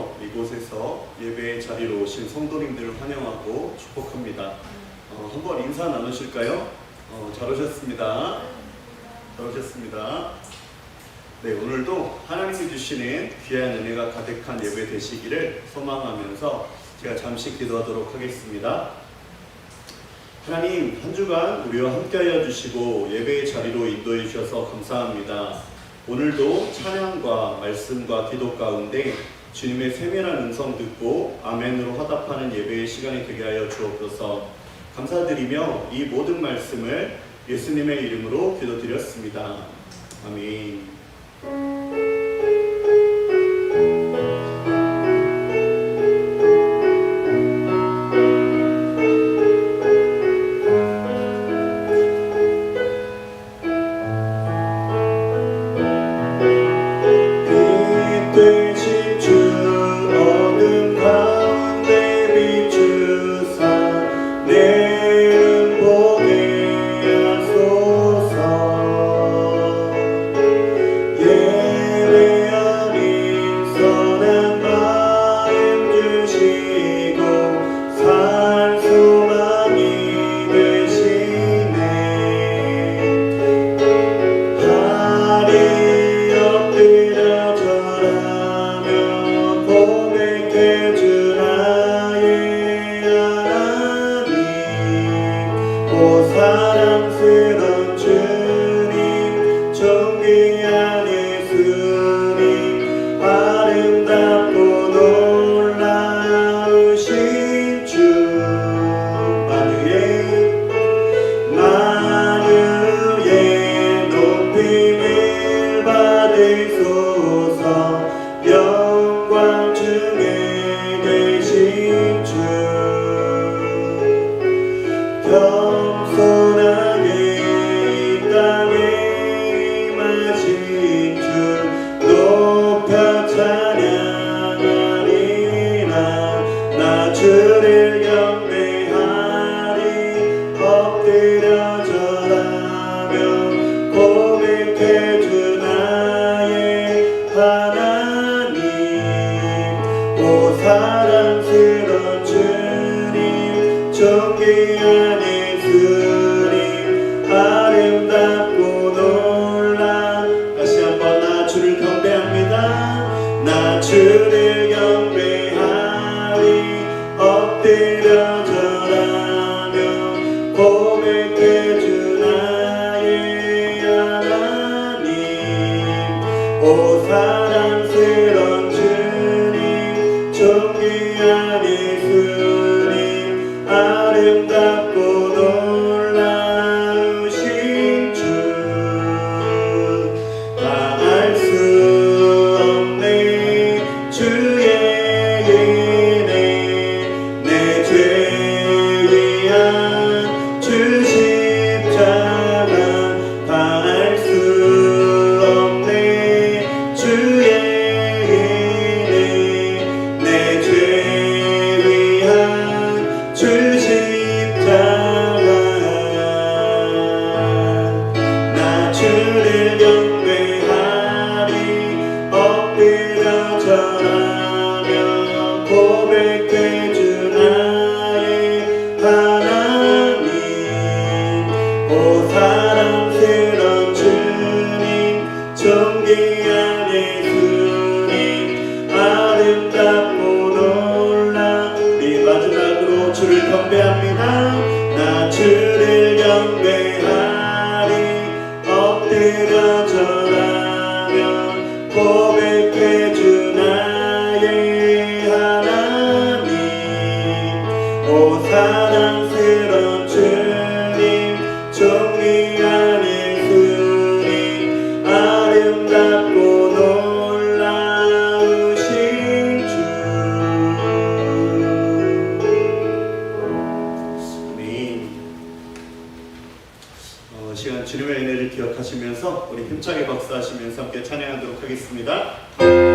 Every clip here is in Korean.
주시며 이곳에서 예배의 자리로 오신 성도님들을 환영하고 축복합니다. 한번 인사 나누실까요? 잘 오셨습니다. 잘 오셨습니다. 네, 오늘도 하나님이 주시는 귀한 은혜가 가득한 예배 되시기를 소망하면서 제가 잠시 기도하도록 하겠습니다. 하나님, 한 주간 우리와 함께하여 주시고 예배의 자리로 인도해 주셔서 감사합니다. 오늘도 찬양과 말씀과 기도 가운데 주님의 세밀한 음성 듣고 아멘으로 화답하는 예배의 시간이 되게 하여 주옵소서. 감사드리며 이 모든 말씀을 예수님의 이름으로 기도드렸습니다. 아멘. 시간 주님의 은혜를 기억하시면서 우리 힘차게 박수하시면서 함께 찬양하도록 하겠습니다. 내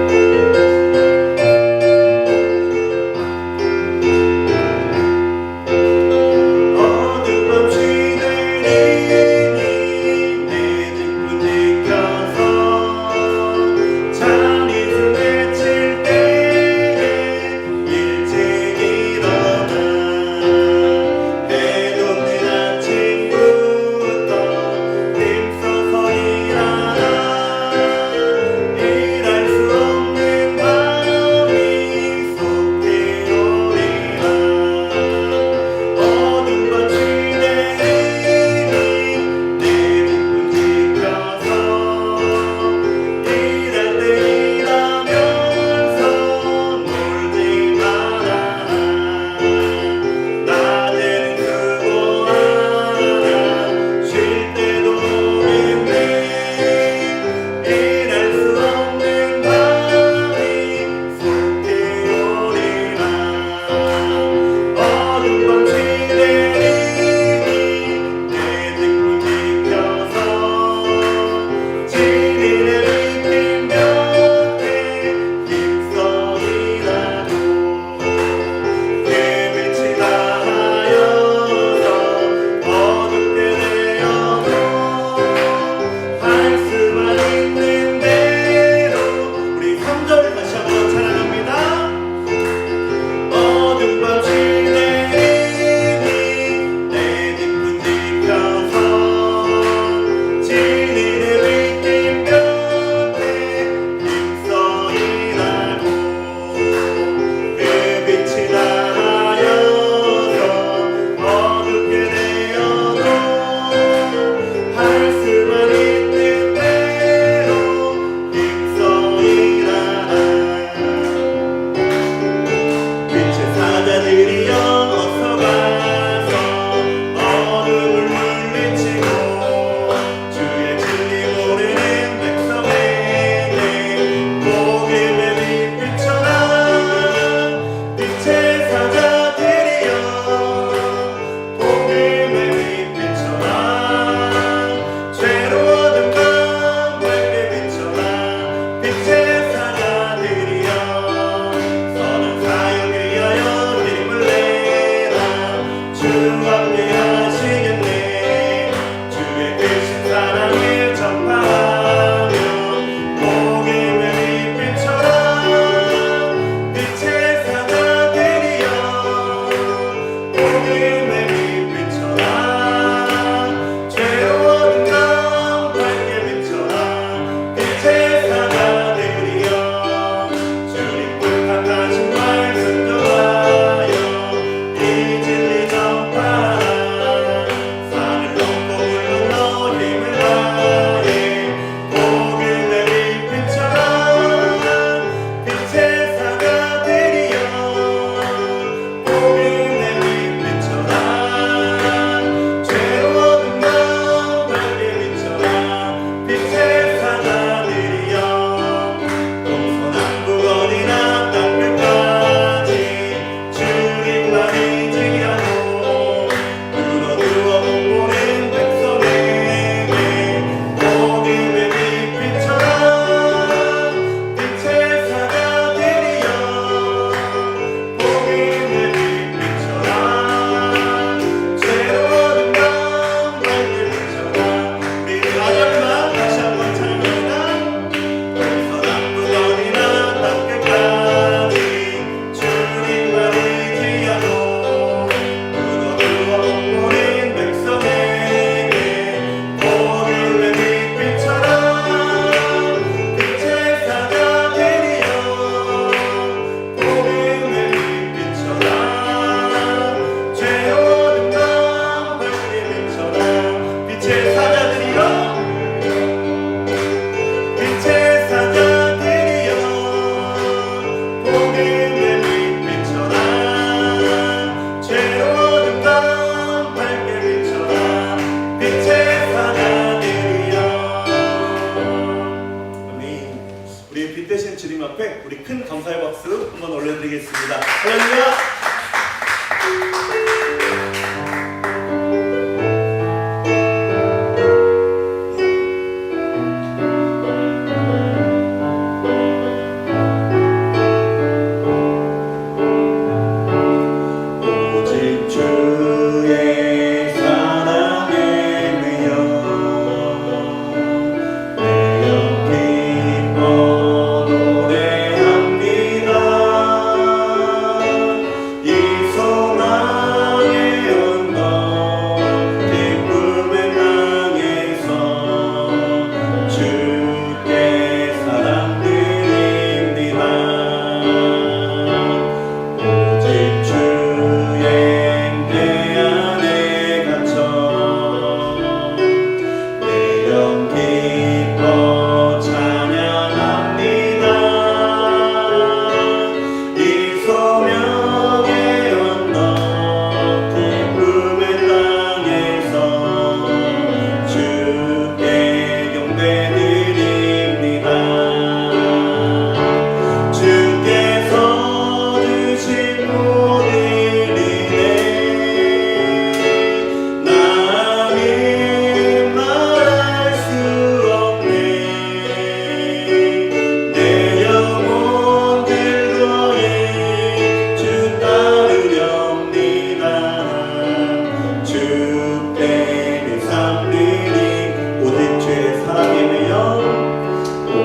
한번 올려드리겠습니다. 할렐루야.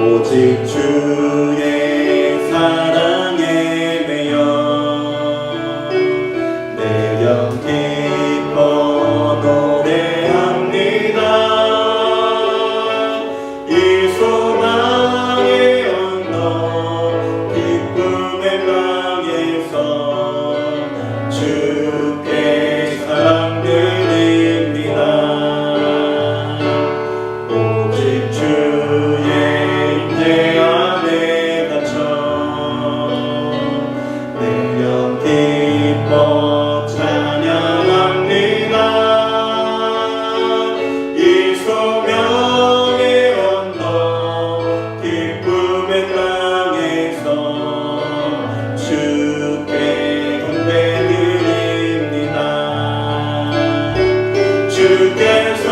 오직 주의 사랑에 매여 내령 기뻐 노래합니다. 이 소망의 언덕 기쁨의 땅에서 주께 사랑드립니다. 오직 주의 내 안에 갇혀 내령 기뻐 찬양합니다. 이 소명의 언덕 기쁨의 땅에서 주께 경배드립니다. 주께서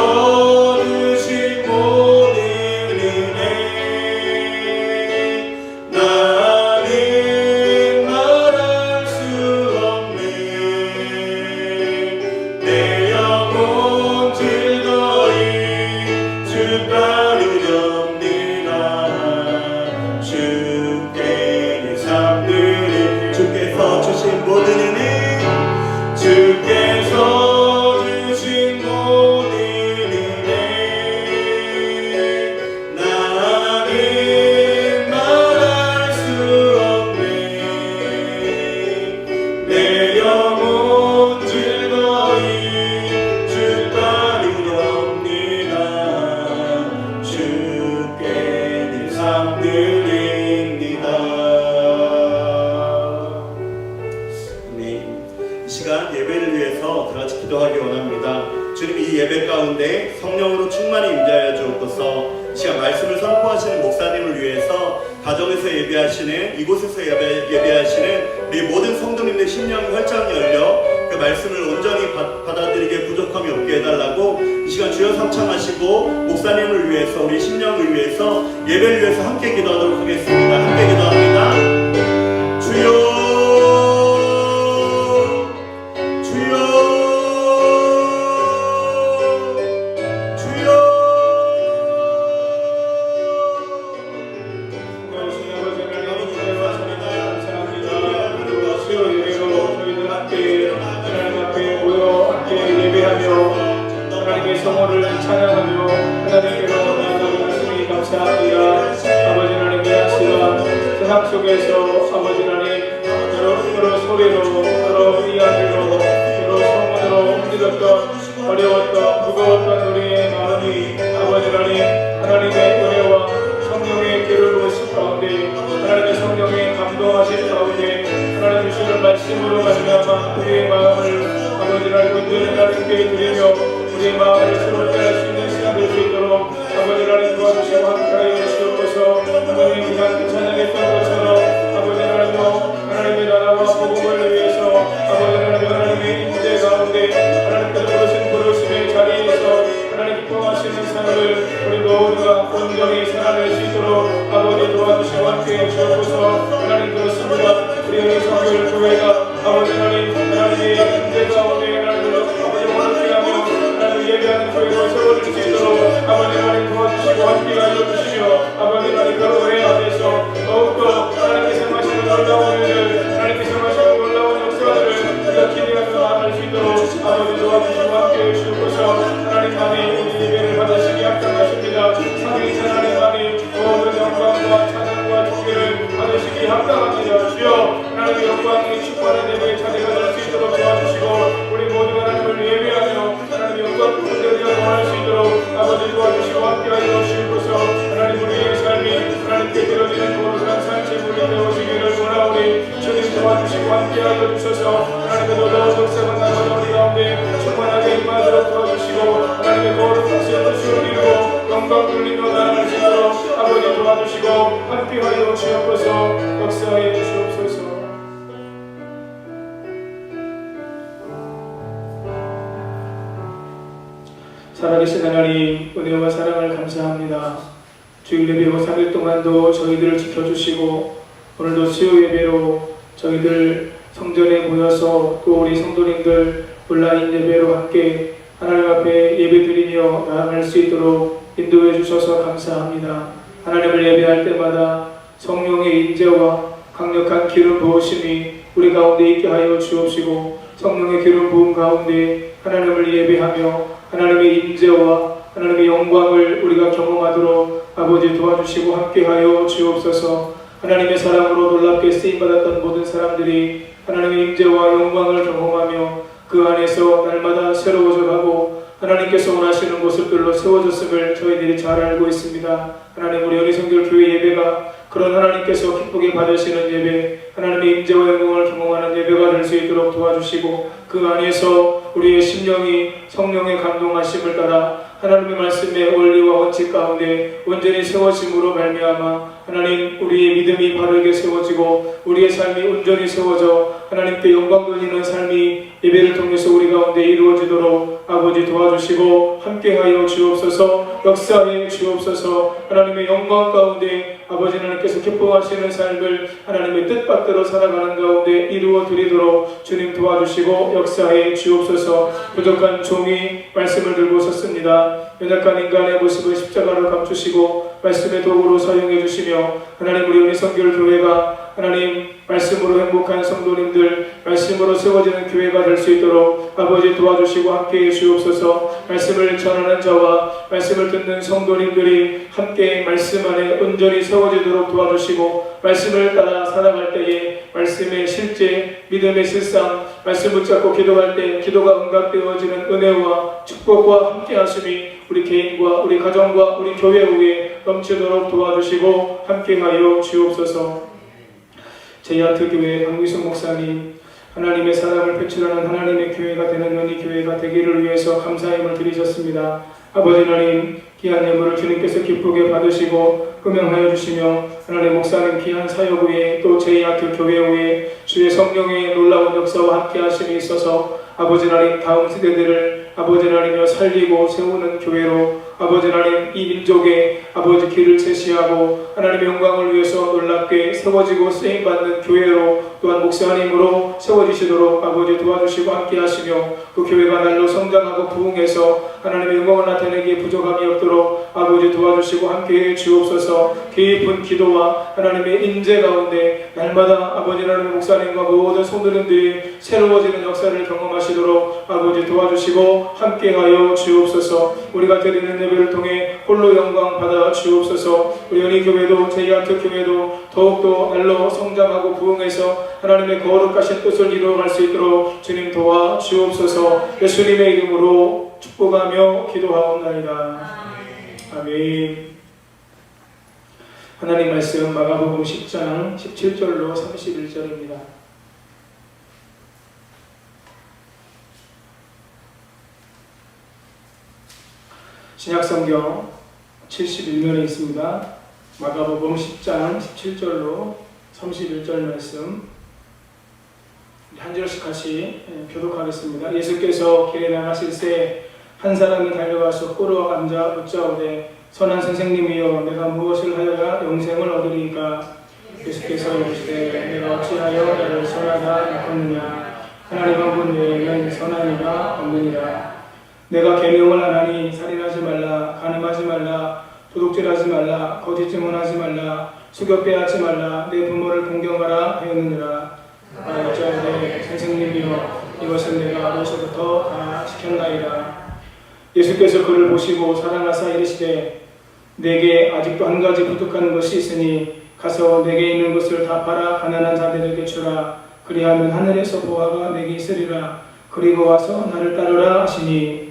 주신 모든 주께서 주신 모든 은혜 나는 말할 수 없네. 내 영혼 즐거이 주 따르렵니다. 주께 내 삶 드립니다. 이 시간 예배를 위해서 다 같이 기도하기 원합니다. 주님, 이 예배 가운데 성령으로 충만히 임재하여 주옵소서. 이 시간 말씀을 선포하시는 목사님을 위해서 가정에서 예배하시는, 이곳에서 예배하시는 우리 모든 성도님들 심령이 활짝 열려 그 말씀을 온전히 받아들이게 부족함이 없게 해달라고 이 시간 주여 삼창하시고 목사님을 위해서, 우리 심령을 위해서, 예배를 위해서 함께 기도하도록 하겠습니다. 함께 기도합니다. 주여 성호를 찬양하며 하나님께로 나아가니 감사합니다. 아버지 하나님의 하시와 세상 속에서 아버지 하나님 여러 소리로 여러 이야기로 여러 소문으로 힘들었던 어려웠던 무거웠던 우리의 마음이 아버지 하나님의 은혜와 성령의 길을 보실 가운데 하나님의 성령의 감동하실 가운데 하나님 주시는 말씀으로 말미암아 우리의 마음을 아버지 하나님 온전히 하나님께 드리며 우리의 마음을 새롭게 할 수 있는 시간 될 수 있도록 아버지 하나님 도와주시고 함께하여 주시옵소서. 아버지 그냥 찬양했던 것처럼 아버지 하나님 하나님의 나라와 복음을 위해서 아버지 하나님의 인재 가운데 하나님께서 부르심의 자리에서 하나님 기뻐하시는 삶을 우리 모두가 온전히 살아낼 수 있도록 아버지 도와주시고 함께해 주옵소서. 하나님 그렇습니다. 우리 은혜성결 교회가 아버지 하나님의 인재 가운데 하나님을 아버지 함께하며 하나님 예배하는 교회로 세워질 수 있도록 아버지 하나님 도와주시고 함께하여 주시며 아버지 하나님 그 은혜 안에서 더욱더 하나님께서 하시는 놀라운 일을 하나님께서 하시는 놀라운 역사들을 우리가 기대하며 나아갈 수 있도록 아버지 도와주시고 함께해 주옵소서. 하나님만이 우리 예배를 받으시기 합당하십니다. 삼위일체 하나님만이 모든 영광과 찬양과 존귀를 받으시기 합당합니다. 주여 하나님의 영광이 축복하는 예배의 자리가 될 수 있도록 도와주시고 우리 모두가 하나님을 예배하며 하나님의 영광 부르짖으며 원할 수 있도록 아버지 도와주시고 함께하여 주시옵소서. 하나님 우리의 삶이 하나님께 드려지는 거룩한 산채물이 되어지기를 원하오니 주님 도와주시고 함께하여 주셔서 하나님의 놀라운 역사가 나가는 우리 가운데 충만하게 임하도록 도와주시고 하나님의 거룩한 뜻을 이루고 영광 돌리며 나아갈 수 있도록 아버지 도와주시고 함께하여 주옵소서. 역사하여 주옵소서. 살아계신 하나님 은혜와 사랑을 감사합니다. 주일 예배와 3일 동안도 저희들을 지켜주시고 오늘도 수요 예배로 저희들 성전에 모여서 또 우리 성도님들 온라인 예배로 함께 하나님 앞에 예배드리며 나아갈 수 있도록 인도해 주셔서 감사합니다. 하나님을 예배할 때마다 성령의 인재와 강력한 기름 부으심이 우리 가운데 있게 하여 주옵시고 성령의 기름 부음 가운데 하나님을 예배하며 하나님의 인재와 하나님의 영광을 우리가 경험하도록 아버지 도와주시고 함께하여 주옵소서. 하나님의 사랑으로 놀랍게 쓰임받았던 모든 사람들이 하나님의 인재와 영광을 경험하며 그 안에서 날마다 새로워져 가고 하나님께서 원하시는 모습들로 세워졌음을 저희들이 잘 알고 있습니다. 하나님 우리 은혜성결 교회 예배가 그런 하나님께서 기쁘게 받으시는 예배, 하나님의 인재와 영광을 경험하는 예배가 될 수 있도록 도와주시고 그 안에서 우리의 심령이 성령의 감동하심을 따라 하나님의 말씀의 원리와 원칙 가운데 온전히 세워짐으로 말미암아 하나님 우리의 믿음이 바르게 세워지고 우리의 삶이 온전히 세워져 하나님께 영광 돌리는 삶이 예배를 통해서 우리 가운데 이루어지도록 아버지 도와주시고 함께하여 주옵소서. 역사해 주옵소서. 하나님의 영광 가운데 아버지 하나님께서 기뻐하시는 삶을 하나님의 뜻받대로 살아가는 가운데 이루어 드리도록 주님 도와주시고 역사해 주옵소서. 부족한 종이 말씀을 들고 섰습니다. 연약한 인간의 모습을 십자가로 감추시고 말씀의 도구로 사용해 주시며 하나님 우리 은혜성결 교회가 하나님 말씀으로 행복한 성도님들 말씀으로 세워지는 교회가 될 수 있도록 아버지 도와주시고 함께해 주옵소서. 말씀을 전하는 자와 말씀을 듣는 성도님들이 함께 말씀 안에 온전히 세워지도록 도와주시고 말씀을 따라 살아갈 때에 말씀의 실제 믿음의 실상 말씀 붙잡고 기도할 때 기도가 응답되어지는 은혜와 축복과 함께 하심이 우리 개인과 우리 가정과 우리 교회 위에 넘치도록 도와주시고 함께하여 주옵소서. 제야트교회 강미순 목사님 하나님의 사랑을 표출하는 하나님의 교회가 되는 연희 교회가 되기를 위해서 감사함을 드리셨습니다. 아버지 하나님 귀한 예물을 주님께서 기쁘게 받으시고 흠명하여 주시며 하나님 목사님 귀한 사역 위에 또 제야트 교회 위에 주의 성령의 놀라운 역사와 함께 하심이 있어서 아버지 하나님 다음 세대들을 아버지 하나님여 살리고 세우는 교회로 아버지 하나님 이 민족의 아버지 길을 제시하고 하나님의 영광을 위해서 놀랍게 세워지고 쓰임받는 교회로 또한 목사님으로 세워지시도록 아버지 도와주시고 함께 하시며 그 교회가 날로 성장하고 부흥해서 하나님의 영광을 나타내기에 부족함이 없도록 아버지 도와주시고 함께해 주옵소서. 깊은 기도와 하나님의 인재 가운데 날마다 아버지 하나님의 목사님과 모든 성도님들이 새로워지는 역사를 경험하시도록 아버지 도와주시고 함께하여 주옵소서. 우리가 드리는 예배를 통해 홀로 영광 받아 주옵소서. 우리 연희교회도 제이아트 교회도 더욱더 날로 성장하고 부흥해서 하나님의 거룩하신 뜻을 이루어갈 수 있도록 주님 도와 주옵소서. 예수님의 이름으로 축복하며 기도하옵나이다. 아멘. 하나님 말씀 마가복음 10장 17절로 31절입니다. 신약성경 71면에 있습니다. 마가복음 10장 17절로 31절 말씀 한 절씩 같이 교독하겠습니다. 예수께서 길에 나가실 새 한 사람이 달려와서 꿇어 앉아 묻자오되 선한 선생님이여 내가 무엇을 하여야 영생을 얻으리이까? 예수께서 이르시되 내가 어찌하여 너를 선하다 일컫느냐? 하나님 한 분 외에는 선한 이가 없느니라. 내가 계명을 안 하니 살인하지 말라, 간음하지 말라, 도둑질하지 말라, 거짓 증언하지 말라, 수교 빼앗지 말라, 내 부모를 공경하라 하였느니라. 어찌하되 선생님이여 이것은 내가 어려서부터 다 지켰나이다. 예수께서 그를 보시고 사랑하사 이르시되 내게 아직도 한 가지 부족한 것이 있으니 가서 내게 있는 것을 다 팔아 가난한 자들에게 주라. 그리하면 하늘에서 보화가 내게 있으리라. 그리고 와서 나를 따르라 하시니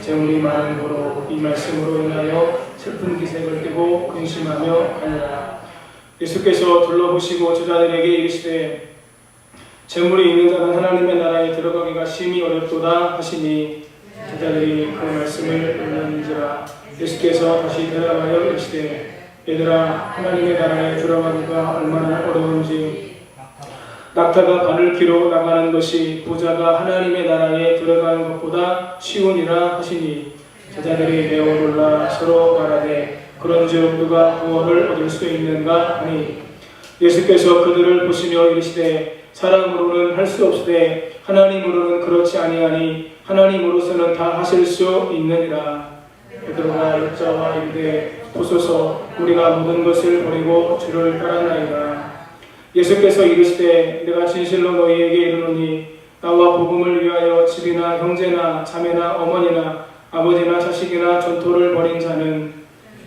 재물이 많은 고로 이 말씀으로 인하여 슬픈 기색을 띠고 근심하며 가니라. 예수께서 둘러보시고 제자들에게 이르시되 재물이 있는 자는 하나님의 나라에 들어가기가 심히 어렵도다 하시니 제자들이 그 말씀을 듣는지라. 예수께서 다시 대답하여 이르시되 얘들아 하나님의 나라에 들어가기가 얼마나 어려운지 낙타가 바늘 귀로 나가는 것이 부자가 하나님의 나라에 들어가는 것보다 쉬우니라 하시니 제자들이 매우 놀라 서로 말하되 그런즉 누가 구원을 얻을 수 있는가 하니 예수께서 그들을 보시며 이르시되 사람으로는 할 수 없으되 하나님으로는 그렇지 아니하니 하나님으로서는 다 하실 수 있느니라. 베드로가 여자와 이르되 보소서 우리가 모든 것을 버리고 주를 따랐나이다. 예수께서 이르시되 내가 진실로 너희에게 이르노니 나와 복음을 위하여 집이나 형제나 자매나 어머니나 아버지나 자식이나 전토를 벌인 자는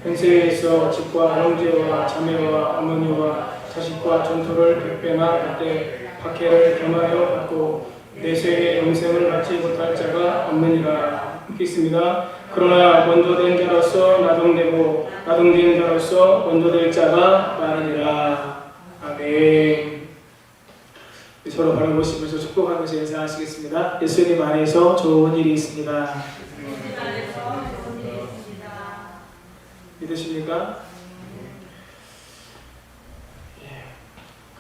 현세에 있어 집과 형제와 자매와 어머니와 자식과 전토를 100배나 100대 박해를 겸하여 받고 내세의 영생을 받지 못할 자가 없느니라. 읽겠습니다. 그러나 먼저 된 자로서 나동되고 나동된 자로서 먼저 될 자가 많으니라. 아멘. 서로 바라보시면서 축복하면서 인사하시겠습니다. 예수님 안에서 좋은 일이 있습니다. 믿으십니까? 예,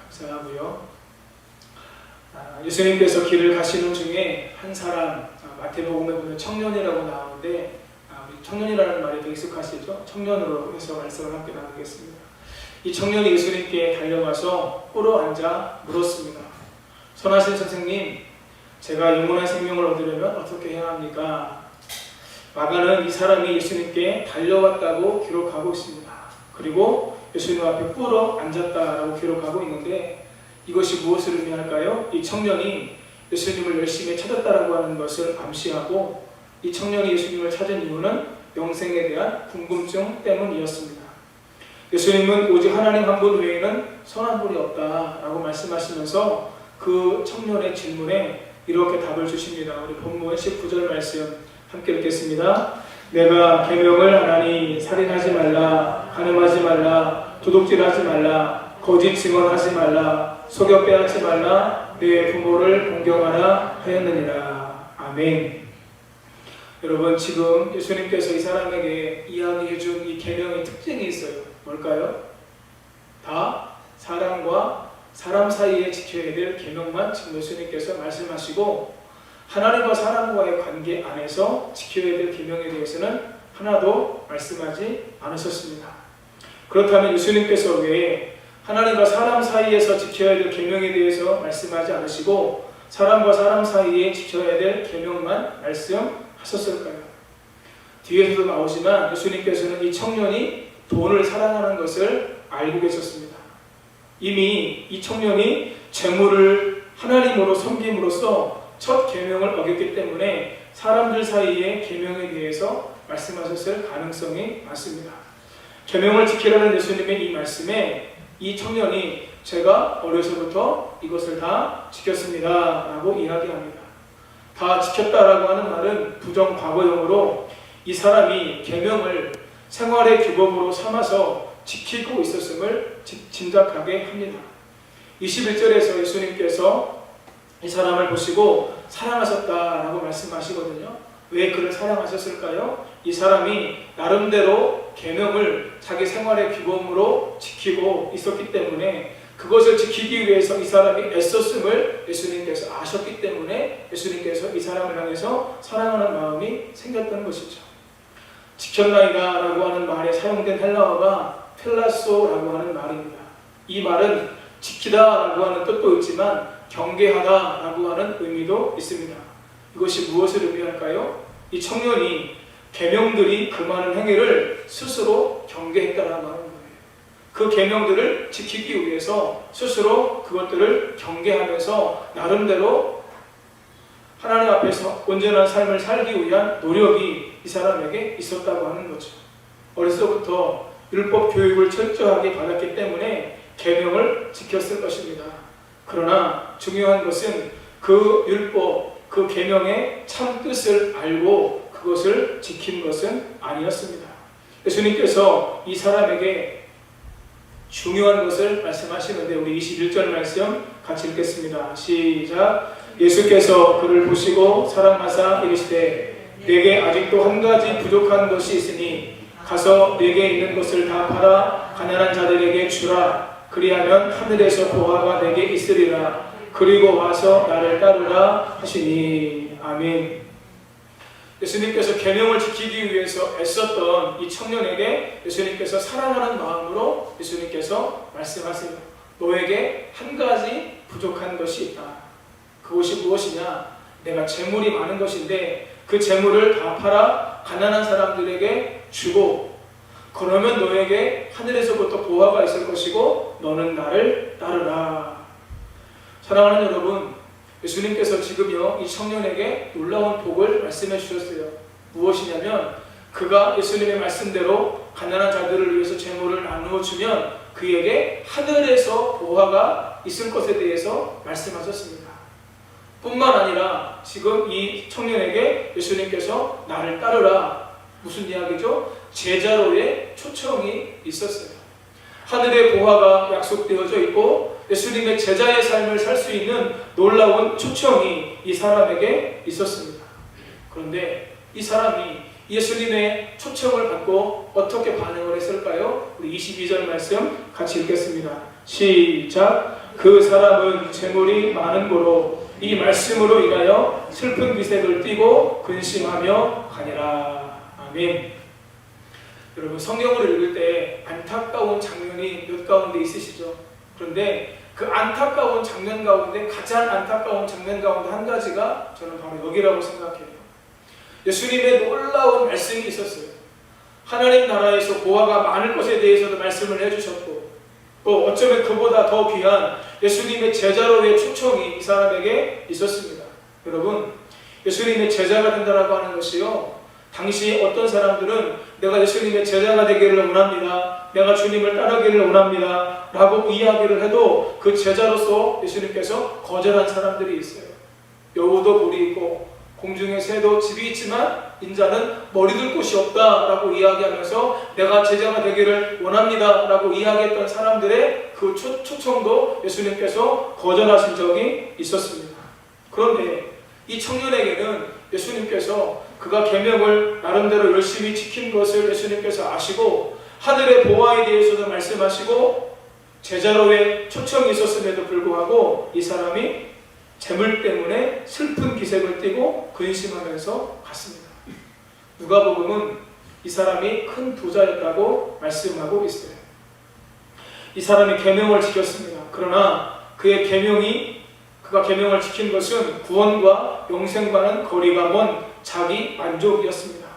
감사하고요. 예수님께서 길을 가시는 중에 한 사람, 마태복음에 보면 청년이라고 나오는데 우리 청년이라는 말이 더 익숙하시죠? 청년으로 해서 말씀을 함께 나누겠습니다. 이 청년이 예수님께 달려가서 꿇어 앉아 물었습니다. 선하신 선생님, 제가 영원한 생명을 얻으려면 어떻게 해야 합니까? 마가는 이 사람이 예수님께 달려왔다고 기록하고 있습니다. 그리고 예수님 앞에 꿇어 앉았다라고 기록하고 있는데 이것이 무엇을 의미할까요? 이 청년이 예수님을 열심히 찾았다라고 하는 것을 암시하고 이 청년이 예수님을 찾은 이유는 영생에 대한 궁금증 때문이었습니다. 예수님은 오직 하나님 한 분 외에는 선한 분이 없다라고 말씀하시면서 그 청년의 질문에 이렇게 답을 주십니다. 우리 본문 19절 말씀 함께 읽겠습니다. 내가 계명을 안 하니 살인하지 말라, 간음하지 말라, 도둑질하지 말라, 거짓 증언하지 말라, 속여 빼앗지 말라, 내 부모를 공경하라 하였느니라. 아멘. 여러분, 지금 예수님께서 이 사람에게 이야기해준 이 계명의 특징이 있어요. 뭘까요? 다 사람과 사람 사이에 지켜야 될 계명만 지금 예수님께서 말씀하시고 하나님과 사람과의 관계 안에서 지켜야 될 계명에 대해서는 하나도 말씀하지 않으셨습니다. 그렇다면 예수님께서 왜 하나님과 사람 사이에서 지켜야 될 계명에 대해서 말씀하지 않으시고 사람과 사람 사이에 지켜야 될 계명만 말씀하셨을까요? 뒤에서도 나오지만 예수님께서는 이 청년이 돈을 사랑하는 것을 알고 계셨습니다. 이미 이 청년이 재물을 하나님으로 섬김으로써 첫 계명을 어겼기 때문에 사람들 사이의 계명에 대해서 말씀하셨을 가능성이 많습니다. 계명을 지키라는 예수님의 이 말씀에 이 청년이 제가 어려서부터 이것을 다 지켰습니다 라고 이야기합니다. 다 지켰다라고 하는 말은 부정 과거형으로 이 사람이 계명을 생활의 규범으로 삼아서 지키고 있었음을 짐작하게 합니다. 21절에서 예수님께서 이 사람을 보시고 사랑하셨다라고 말씀하시거든요. 왜 그를 사랑하셨을까요? 이 사람이 나름대로 계명을 자기 생활의 규범으로 지키고 있었기 때문에 그것을 지키기 위해서 이 사람이 애썼음을 예수님께서 아셨기 때문에 예수님께서 이 사람을 향해서 사랑하는 마음이 생겼던 것이죠. 지켰나이다 라고 하는 말에 사용된 헬라어가 텔라소라고 하는 말입니다. 이 말은 지키다 라고 하는 뜻도 있지만 경계하다 라고 하는 의미도 있습니다. 이것이 무엇을 의미할까요? 이 청년이 계명들이 금하는 행위를 스스로 경계했다라고 하는 거예요. 그 계명들을 지키기 위해서 스스로 그것들을 경계하면서 나름대로 하나님 앞에서 온전한 삶을 살기 위한 노력이 이 사람에게 있었다고 하는 거죠. 어려서부터 율법 교육을 철저하게 받았기 때문에 계명을 지켰을 것입니다. 그러나 중요한 것은 그 율법, 그 계명의 참 뜻을 알고 그것을 지킨 것은 아니었습니다. 예수님께서 이 사람에게 중요한 것을 말씀하시는데 우리 21절 말씀 같이 읽겠습니다. 시작. 예수께서 그를 보시고 사랑하사 이르시되 내게 아직도 한 가지 부족한 것이 있으니 가서 내게 있는 것을 다 팔아 가난한 자들에게 주라. 그리하면 하늘에서 보화가 내게 있으리라. 그리고 와서 나를 따르라 하시니. 아멘. 예수님께서 계명을 지키기 위해서 애썼던 이 청년에게 예수님께서 사랑하는 마음으로 예수님께서 말씀하세요. 너에게 한 가지 부족한 것이 있다. 그것이 무엇이냐? 내가 재물이 많은 것인데 그 재물을 다 팔아 가난한 사람들에게 주고 그러면 너에게 하늘에서부터 보화가 있을 것이고 너는 나를 따르라. 사랑하는 여러분, 예수님께서 지금요 이 청년에게 놀라운 복을 말씀해 주셨어요. 무엇이냐면 그가 예수님의 말씀대로 가난한 자들을 위해서 재물을 나누어 주면 그에게 하늘에서 보화가 있을 것에 대해서 말씀하셨습니다. 뿐만 아니라 지금 이 청년에게 예수님께서 나를 따르라. 무슨 이야기죠? 제자로의 초청이 있었어요. 하늘의 보화가 약속되어져 있고 예수님의 제자의 삶을 살 수 있는 놀라운 초청이 이 사람에게 있었습니다. 그런데 이 사람이 예수님의 초청을 받고 어떻게 반응을 했을까요? 우리 22절 말씀 같이 읽겠습니다. 시작. 그 사람은 재물이 많은 고로 이 말씀으로 인하여 슬픈 기색을 띠고 근심하며 가니라. 아멘. 여러분, 성경을 읽을 때 안타까운 장면이 몇 가운데 있으시죠? 그런데 그 안타까운 장면 가운데 가장 안타까운 장면 가운데 한 가지가 저는 바로 여기라고 생각해요. 예수님의 놀라운 말씀이 있었어요. 하나님 나라에서 보화가 많을 것에 대해서도 말씀을 해주셨고 또 어쩌면 그보다 더 귀한 예수님의 제자로의 초청이 이 사람에게 있었습니다. 여러분, 예수님의 제자가 된다라고 하는 것이요, 당시 어떤 사람들은 내가 예수님의 제자가 되기를 원합니다, 내가 주님을 따르기를 원합니다 라고 이야기를 해도 그 제자로서 예수님께서 거절한 사람들이 있어요. 여우도 굴이 있고 공중에 새도 집이 있지만 인자는 머리둘 곳이 없다 라고 이야기하면서 내가 제자가 되기를 원합니다 라고 이야기했던 사람들의 그 초청도 예수님께서 거절하신 적이 있었습니다. 그런데 이 청년에게는 예수님께서 그가 계명을 나름대로 열심히 지킨 것을 예수님께서 아시고 하늘의 보화에 대해서도 말씀하시고 제자로의 초청이 있었음에도 불구하고 이 사람이 재물 때문에 슬픈 기색을 띠고 근심하면서 갔습니다. 누가복음은 이 사람이 큰 부자였다고 말씀하고 있어요. 이 사람이 계명을 지켰습니다. 그러나 그가 계명을 지킨 것은 구원과 영생과는 거리가 먼 자기 만족이었습니다.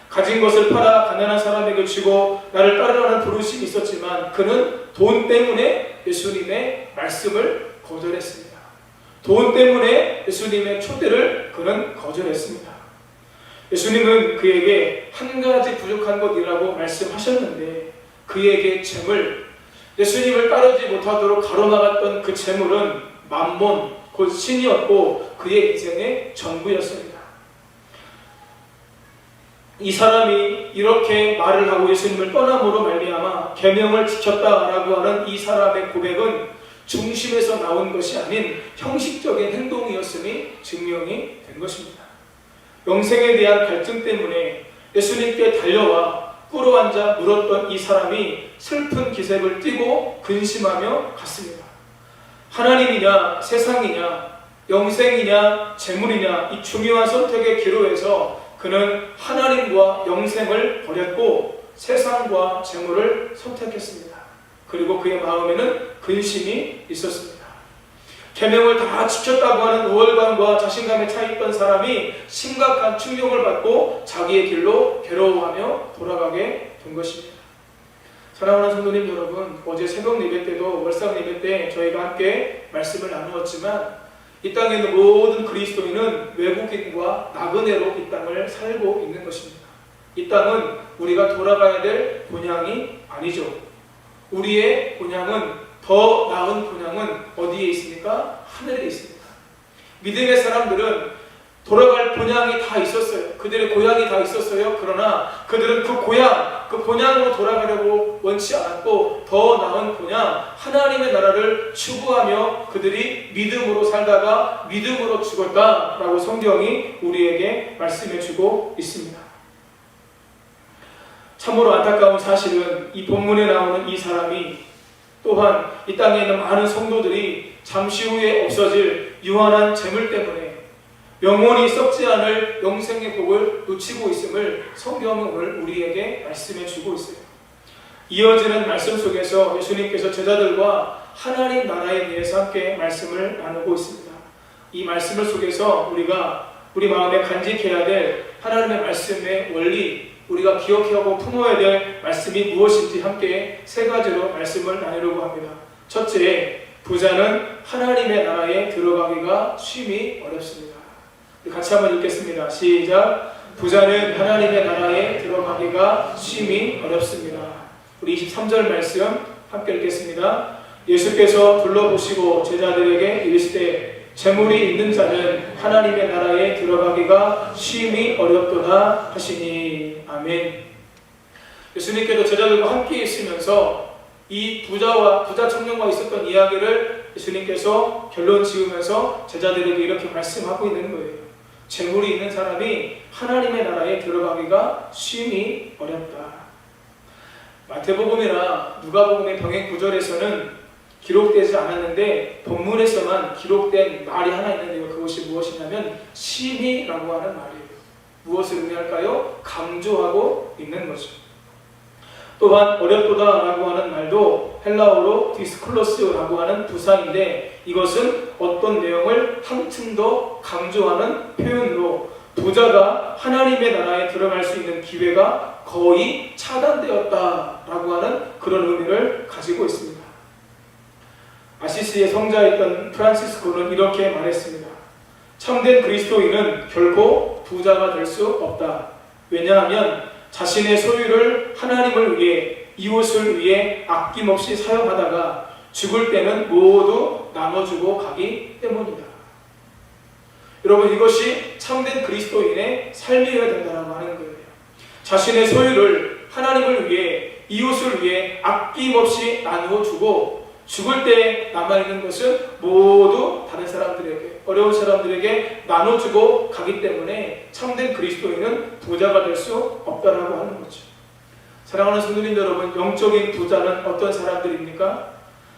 가진 것을 팔아 가난한 사람에게 주고 나를 따르라는 부르심이 있었지만 그는 돈 때문에 예수님의 말씀을 거절했습니다. 돈 때문에 예수님의 초대를 그는 거절했습니다. 예수님은 그에게 한 가지 부족한 것이라고 말씀하셨는데 그에게 재물, 예수님을 따르지 못하도록 가로막았던 그 재물은 만몬, 곧 신이었고 그의 인생의 전부였습니다. 이 사람이 이렇게 말을 하고 예수님을 떠남으로 말미암아 계명을 지켰다라고 하는 이 사람의 고백은 중심에서 나온 것이 아닌 형식적인 행동이었음이 증명이 된 것입니다. 영생에 대한 갈증 때문에 예수님께 달려와 꿇어앉아 물었던 이 사람이 슬픈 기색을 띠고 근심하며 갔습니다. 하나님이냐 세상이냐 영생이냐 재물이냐, 이 중요한 선택의 기로에서 그는 하나님과 영생을 버렸고 세상과 재물을 선택했습니다. 그리고 그의 마음에는 근심이 있었습니다. 계명을 다 지켰다고 하는 우월감과 자신감에 차 있던 사람이 심각한 충격을 받고 자기의 길로 괴로워하며 돌아가게 된 것입니다. 사랑하는 성도님 여러분, 어제 새벽 예배 때도 월상 예배 때 저희가 함께 말씀을 나누었지만 이 땅에 있는 모든 그리스도인은 외국인과 나그네로 이 땅을 살고 있는 것입니다. 이 땅은 우리가 돌아가야 될 본향이 아니죠. 우리의 본향은, 더 나은 본향은 어디에 있습니까? 하늘에 있습니다. 믿음의 사람들은 돌아갈 본향이 다 있었어요. 그들의 고향이 다 있었어요. 그러나 그들은 그 고향, 그 본향으로 돌아가려고 원치 않았고 더 나은 본향, 하나님의 나라를 추구하며 그들이 믿음으로 살다가 믿음으로 죽었다라고 성경이 우리에게 말씀해주고 있습니다. 참으로 안타까운 사실은 이 본문에 나오는 이 사람이 또한 이 땅에 있는 많은 성도들이 잠시 후에 없어질 유한한 재물 때문에 영원히 썩지 않을 영생의 복을 놓치고 있음을 성경은 오늘 우리에게 말씀해 주고 있어요. 이어지는 말씀 속에서 예수님께서 제자들과 하나님 나라에 대해서 함께 말씀을 나누고 있습니다. 이 말씀을 속에서 우리 마음에 간직해야 될 하나님의 말씀의 원리, 우리가 기억하고 품어야 될 말씀이 무엇인지 함께 세 가지로 말씀을 나누려고 합니다. 첫째, 부자는 하나님의 나라에 들어가기가 쉼이 어렵습니다. 같이 한번 읽겠습니다. 시작. 부자는 하나님의 나라에 들어가기가 쉼이 어렵습니다. 우리 23절 말씀 함께 읽겠습니다. 예수께서 둘러보시고 제자들에게 이르시되 재물이 있는 자는 하나님의 나라에 들어가기가 쉼이 어렵도다 하시니. 아멘. 예수님께서 제자들과 함께 있으면서 이 부자 청년과 있었던 이야기를 예수님께서 결론 지으면서 제자들에게 이렇게 말씀하고 있는 거예요. 재물이 있는 사람이 하나님의 나라에 들어가기가 쉼이 어렵다. 마태복음이나 누가복음의 병행 구절에서는 기록되지 않았는데 본문에서만 기록된 말이 하나 있는데요. 그것이 무엇이냐면 쉼이라고 하는 말이에요. 무엇을 의미할까요? 강조하고 있는 거죠. 또한 어렵도다라고 하는 말도 헬라어로 디스클로스라고 하는 부사인데 이것은 어떤 내용을 한층 더 강조하는 표현으로 부자가 하나님의 나라에 들어갈 수 있는 기회가 거의 차단되었다라고 하는 그런 의미를 가지고 있습니다. 아시시의 성자였던 프란시스코는 이렇게 말했습니다. 참된 그리스도인은 결코 부자가 될 수 없다. 왜냐하면 자신의 소유를 하나님을 위해, 이웃을 위해 아낌없이 사용하다가 죽을 때는 모두 나눠주고 가기 때문이다. 여러분, 이것이 참된 그리스도인의 삶이어야 된다고 하는 거예요. 자신의 소유를 하나님을 위해, 이웃을 위해 아낌없이 나누어 주고 죽을 때 남아있는 것은 모두 다른 사람들에게, 어려운 사람들에게 나눠주고 가기 때문에 참된 그리스도인은 부자가 될 수 없다라고 하는 거죠. 사랑하는 성도님 여러분, 영적인 부자는 어떤 사람들입니까?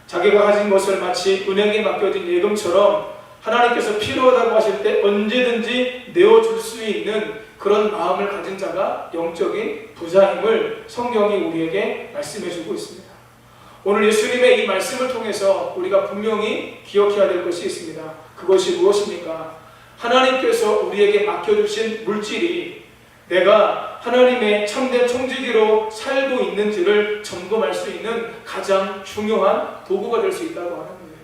자기가 가진 것을 마치 은행에 맡겨진 예금처럼 하나님께서 필요하다고 하실 때 언제든지 내어줄 수 있는 그런 마음을 가진 자가 영적인 부자임을 성경이 우리에게 말씀해주고 있습니다. 오늘 예수님의 이 말씀을 통해서 우리가 분명히 기억해야 될 것이 있습니다. 그것이 무엇입니까? 하나님께서 우리에게 맡겨주신 물질이 내가 하나님의 참된 청지기로 살고 있는지를 점검할 수 있는 가장 중요한 도구가 될 수 있다고 하는 거예요.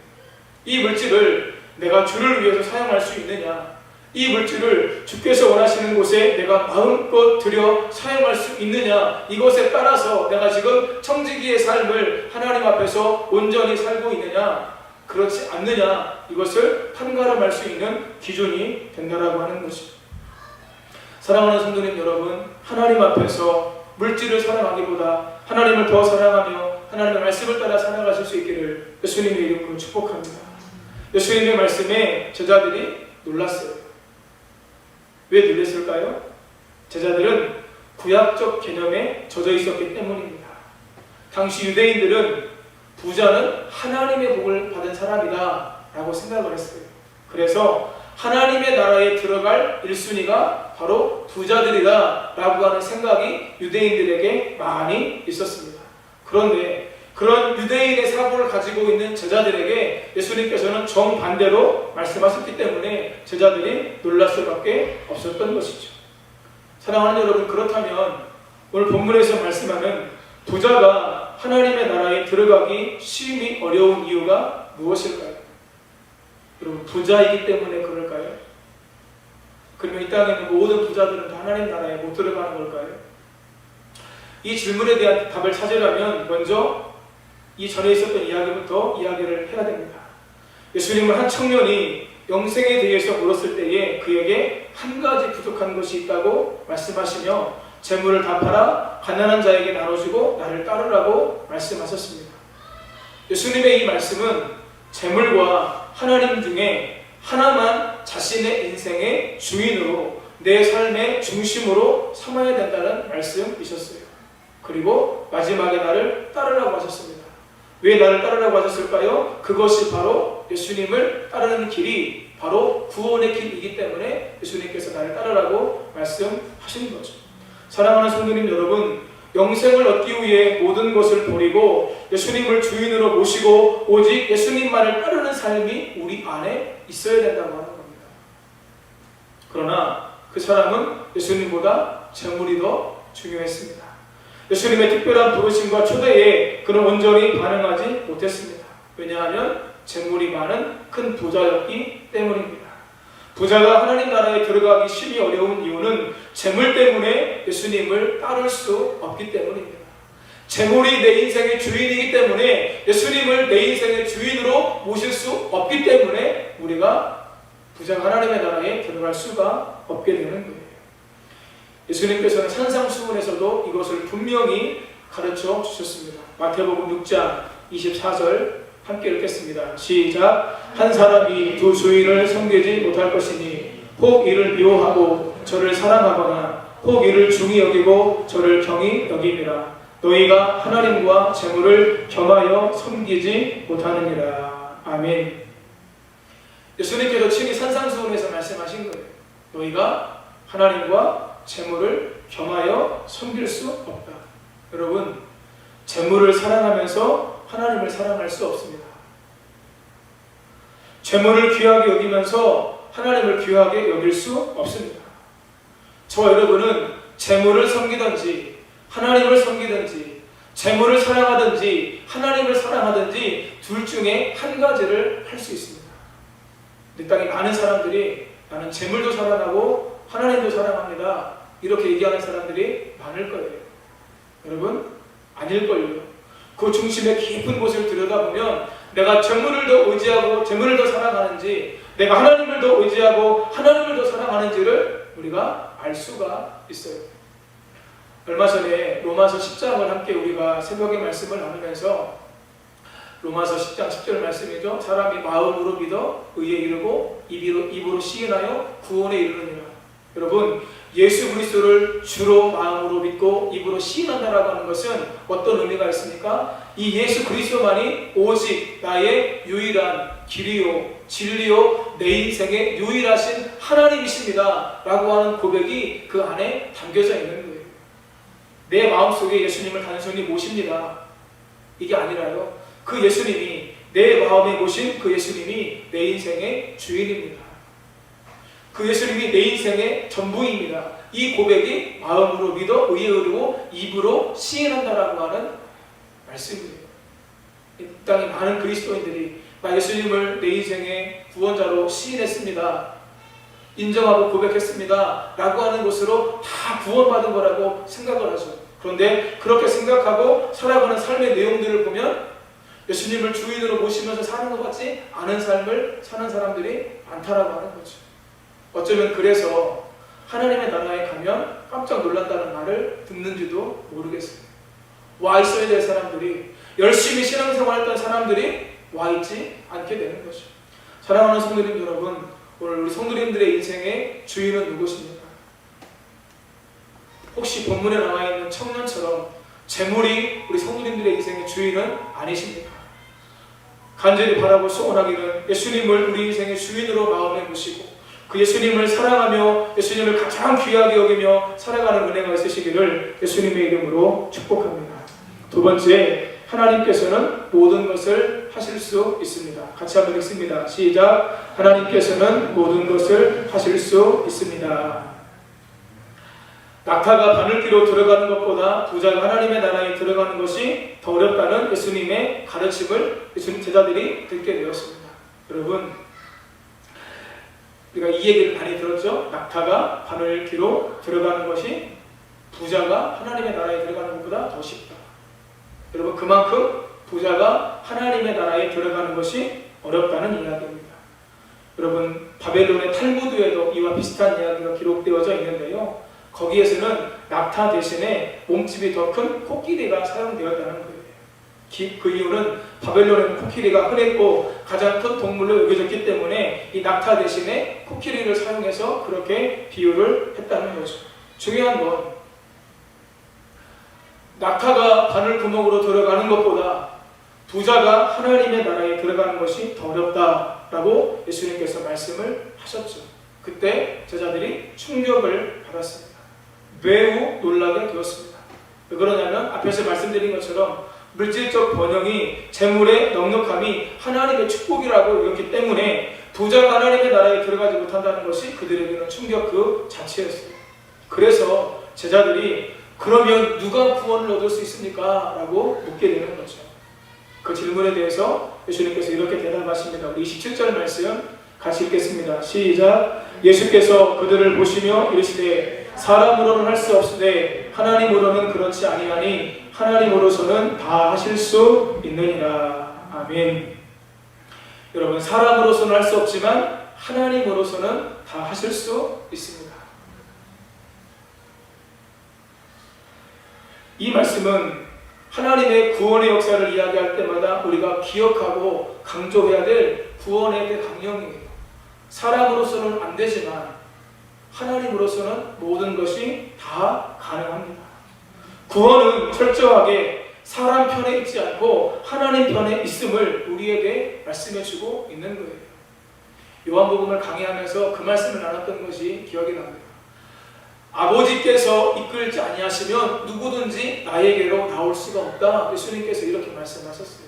이 물질을 내가 주를 위해서 사용할 수 있느냐, 이 물질을 주께서 원하시는 곳에 내가 마음껏 들여 사용할 수 있느냐, 이것에 따라서 내가 지금 청지기의 삶을 하나님 앞에서 온전히 살고 있느냐, 그렇지 않느냐, 이것을 판가름할 수 있는 기준이 된다라고 하는 것입니다. 사랑하는 성도님 여러분, 하나님 앞에서 물질을 사랑하기보다 하나님을 더 사랑하며 하나님의 말씀을 따라 살아가실 수 있기를 예수님의 이름으로 축복합니다. 예수님의 말씀에 제자들이 놀랐어요. 왜 놀랐을까요? 제자들은 구약적 개념에 젖어 있었기 때문입니다. 당시 유대인들은 부자는 하나님의 복을 받은 사람이다 라고 생각을 했어요. 그래서 하나님의 나라에 들어갈 1순위가 바로 부자들이다 라고 하는 생각이 유대인들에게 많이 있었습니다. 그런데 그런 유대인의 사고를 가지고 있는 제자들에게 예수님께서는 정반대로 말씀하셨기 때문에 제자들이 놀랄 수밖에 없었던 것이죠. 사랑하는 여러분, 그렇다면 오늘 본문에서 말씀하는 부자가 하나님의 나라에 들어가기 심히 어려운 이유가 무엇일까요? 여러분, 부자이기 때문에 그럴까요? 그러면 이 땅에 있는 모든 부자들은 다 하나님 나라에 못 들어가는 걸까요? 이 질문에 대한 답을 찾으려면 먼저 이 전에 있었던 이야기부터 이야기를 해야 됩니다. 예수님은 한 청년이 영생에 대해서 물었을 때에 그에게 한 가지 부족한 것이 있다고 말씀하시며 재물을 다 팔아 가난한 자에게 나눠주고 나를 따르라고 말씀하셨습니다. 예수님의 이 말씀은 재물과 하나님 중에 하나만 자신의 인생의 주인으로 내 삶의 중심으로 삼아야 된다는 말씀이셨어요. 그리고 마지막에 나를 따르라고 하셨습니다. 왜 나를 따르라고 하셨을까요? 그것이 바로 예수님을 따르는 길이 바로 구원의 길이기 때문에 예수님께서 나를 따르라고 말씀하시는 거죠. 사랑하는 성도님 여러분, 영생을 얻기 위해 모든 것을 버리고 예수님을 주인으로 모시고 오직 예수님만을 따르는 삶이 우리 안에 있어야 된다고 하는 겁니다. 그러나 그 사람은 예수님보다 재물이 더 중요했습니다. 예수님의 특별한 부르심과 초대에 그는 온전히 반응하지 못했습니다. 왜냐하면 재물이 많은 큰 부자였기 때문입니다. 부자가 하나님 나라에 들어가기 심히 어려운 이유는 재물 때문에 예수님을 따를 수 없기 때문입니다. 재물이 내 인생의 주인이기 때문에 예수님을 내 인생의 주인으로 모실 수 없기 때문에 우리가 부자가 하나님의 나라에 들어갈 수가 없게 되는 거예요. 예수님께서는 산상수훈에서도 이것을 분명히 가르쳐 주셨습니다. 마태복음 6장 24절 함께 읽겠습니다. 시작. 한 사람이 두 주인을 섬기지 못할 것이니 혹 이를 미워하고 저를 사랑하거나 혹 이를 중히 여기고 저를 경히 여김이라. 너희가 하나님과 재물을 겸하여 섬기지 못하느니라. 아멘. 예수님께서 친히 산상수훈에서 말씀하신 거예요. 너희가 하나님과 재물을 겸하여 섬길 수 없다. 여러분, 재물을 사랑하면서 하나님을 사랑할 수 없습니다. 재물을 귀하게 여기면서 하나님을 귀하게 여길 수 없습니다. 저와 여러분은 재물을 섬기든지 하나님을 섬기든지 재물을 사랑하든지 하나님을 사랑하든지 둘 중에 한 가지를 할 수 있습니다. 이 땅에 많은 사람들이 나는 재물도 사랑하고 하나님도 사랑합니다. 이렇게 얘기하는 사람들이 많을 거예요. 여러분, 아닐걸요. 그 중심의 깊은 곳을 들여다보면 내가 재물을 더 의지하고 재물을 더 사랑하는지 내가 하나님을 더 의지하고 하나님을 더 사랑하는지를 우리가 알 수가 있어요. 얼마 전에 로마서 10장을 함께 우리가 새벽에 말씀을 나누면서 로마서 10장 10절 말씀이죠. 사람이 마음으로 믿어 의에 이르고 입으로 시인하여 구원에 이르느니라. 여러분, 예수 그리스도를 주로 마음으로 믿고 입으로 시인한다라고 하는 것은 어떤 의미가 있습니까? 이 예수 그리스도만이 오직 나의 유일한 길이요 진리요 내 인생의 유일하신 하나님이십니다 라고 하는 고백이 그 안에 담겨져 있는 거예요. 내 마음속에 예수님을 단순히 모십니다. 이게 아니라요. 그 예수님이 내 마음에 모신 그 예수님이 내 인생의 주인입니다. 그 예수님이 내 인생의 전부입니다. 이 고백이 마음으로 믿어 의에 이르고 입으로 시인한다라고 하는 말씀이에요. 이 땅에 많은 그리스도인들이 나 예수님을 내 인생의 구원자로 시인했습니다. 인정하고 고백했습니다. 라고 하는 것으로 다 구원받은 거라고 생각을 하죠. 그런데 그렇게 생각하고 살아가는 삶의 내용들을 보면 예수님을 주인으로 모시면서 사는 것 같지 않은 삶을 사는 사람들이 많다라고 하는 거죠. 어쩌면 그래서 하나님의 나라에 가면 깜짝 놀란다는 말을 듣는지도 모르겠어요. 와 있어야 될 사람들이, 열심히 신앙생활했던 사람들이 와 있지 않게 되는 거죠. 사랑하는 성도님 여러분, 오늘 우리 성도님들의 인생의 주인은 누구십니까? 혹시 본문에 나와 있는 청년처럼 재물이 우리 성도님들의 인생의 주인은 아니십니까? 간절히 바라고 소원하기는 예수님을 우리 인생의 주인으로 마음에 모시고 그 예수님을 사랑하며 예수님을 가장 귀하게 여기며 살아가는 은혜가 있으시기를 예수님의 이름으로 축복합니다. 두 번째, 하나님께서는 모든 것을 하실 수 있습니다. 같이 한번 읽습니다. 시작. 하나님께서는 모든 것을 하실 수 있습니다. 낙타가 바늘귀로 들어가는 것보다 부자가 하나님의 나라에 들어가는 것이 더 어렵다는 예수님의 가르침을 예수님 제자들이 듣게 되었습니다. 여러분, 우리가 이 얘기를 많이 들었죠? 낙타가 바늘귀로 들어가는 것이 부자가 하나님의 나라에 들어가는 것보다 더 쉽다. 여러분, 그만큼 부자가 하나님의 나라에 들어가는 것이 어렵다는 이야기입니다. 여러분, 바벨론의 탈무드에도 이와 비슷한 이야기가 기록되어져 있는데요. 거기에서는 낙타 대신에 몸집이 더 큰 코끼리가 사용되었다는 거예요. 그 이유는 바벨론에는 코끼리가 흔했고 가장 큰 동물로 여겨졌기 때문에 이 낙타 대신에 코끼리를 사용해서 그렇게 비유를 했다는 거죠. 중요한 건 낙타가 바늘 구멍으로 들어가는 것보다 부자가 하나님의 나라에 들어가는 것이 더 어렵다라고 예수님께서 말씀을 하셨죠. 그때 제자들이 충격을 받았습니다. 매우 놀라게 되었습니다. 왜 그러냐면 앞에서 말씀드린 것처럼 물질적 번영이 재물의 넉넉함이 하나님의 축복이라고 여겼기 때문에 부자가 하나님의 나라에 들어가지 못한다는 것이 그들에게는 충격 그 자체였어요. 그래서 제자들이 그러면 누가 구원을 얻을 수 있습니까? 라고 묻게 되는 거죠. 그 질문에 대해서 예수님께서 이렇게 대답하십니다. 우리 27절 말씀 같이 읽겠습니다. 시작. 예수께서 그들을 보시며 이르시되 사람으로는 할 수 없으되 하나님으로는 그렇지 아니하니 하나님으로서는 다 하실 수 있느니라. 아멘. 여러분, 사람으로서는 할 수 없지만 하나님으로서는 다 하실 수 있습니다. 이 말씀은 하나님의 구원의 역사를 이야기할 때마다 우리가 기억하고 강조해야 될 구원의 강령이에요. 사람으로서는 안 되지만 하나님으로서는 모든 것이 다 가능합니다. 구원은 철저하게 사람 편에 있지 않고 하나님 편에 있음을 우리에게 말씀해주고 있는 거예요. 요한복음을 강의하면서 그 말씀을 나눴던 것이 기억이 납니다. 아버지께서 이끌지 아니하시면 누구든지 나에게로 나올 수가 없다. 예수님께서 이렇게 말씀하셨어요.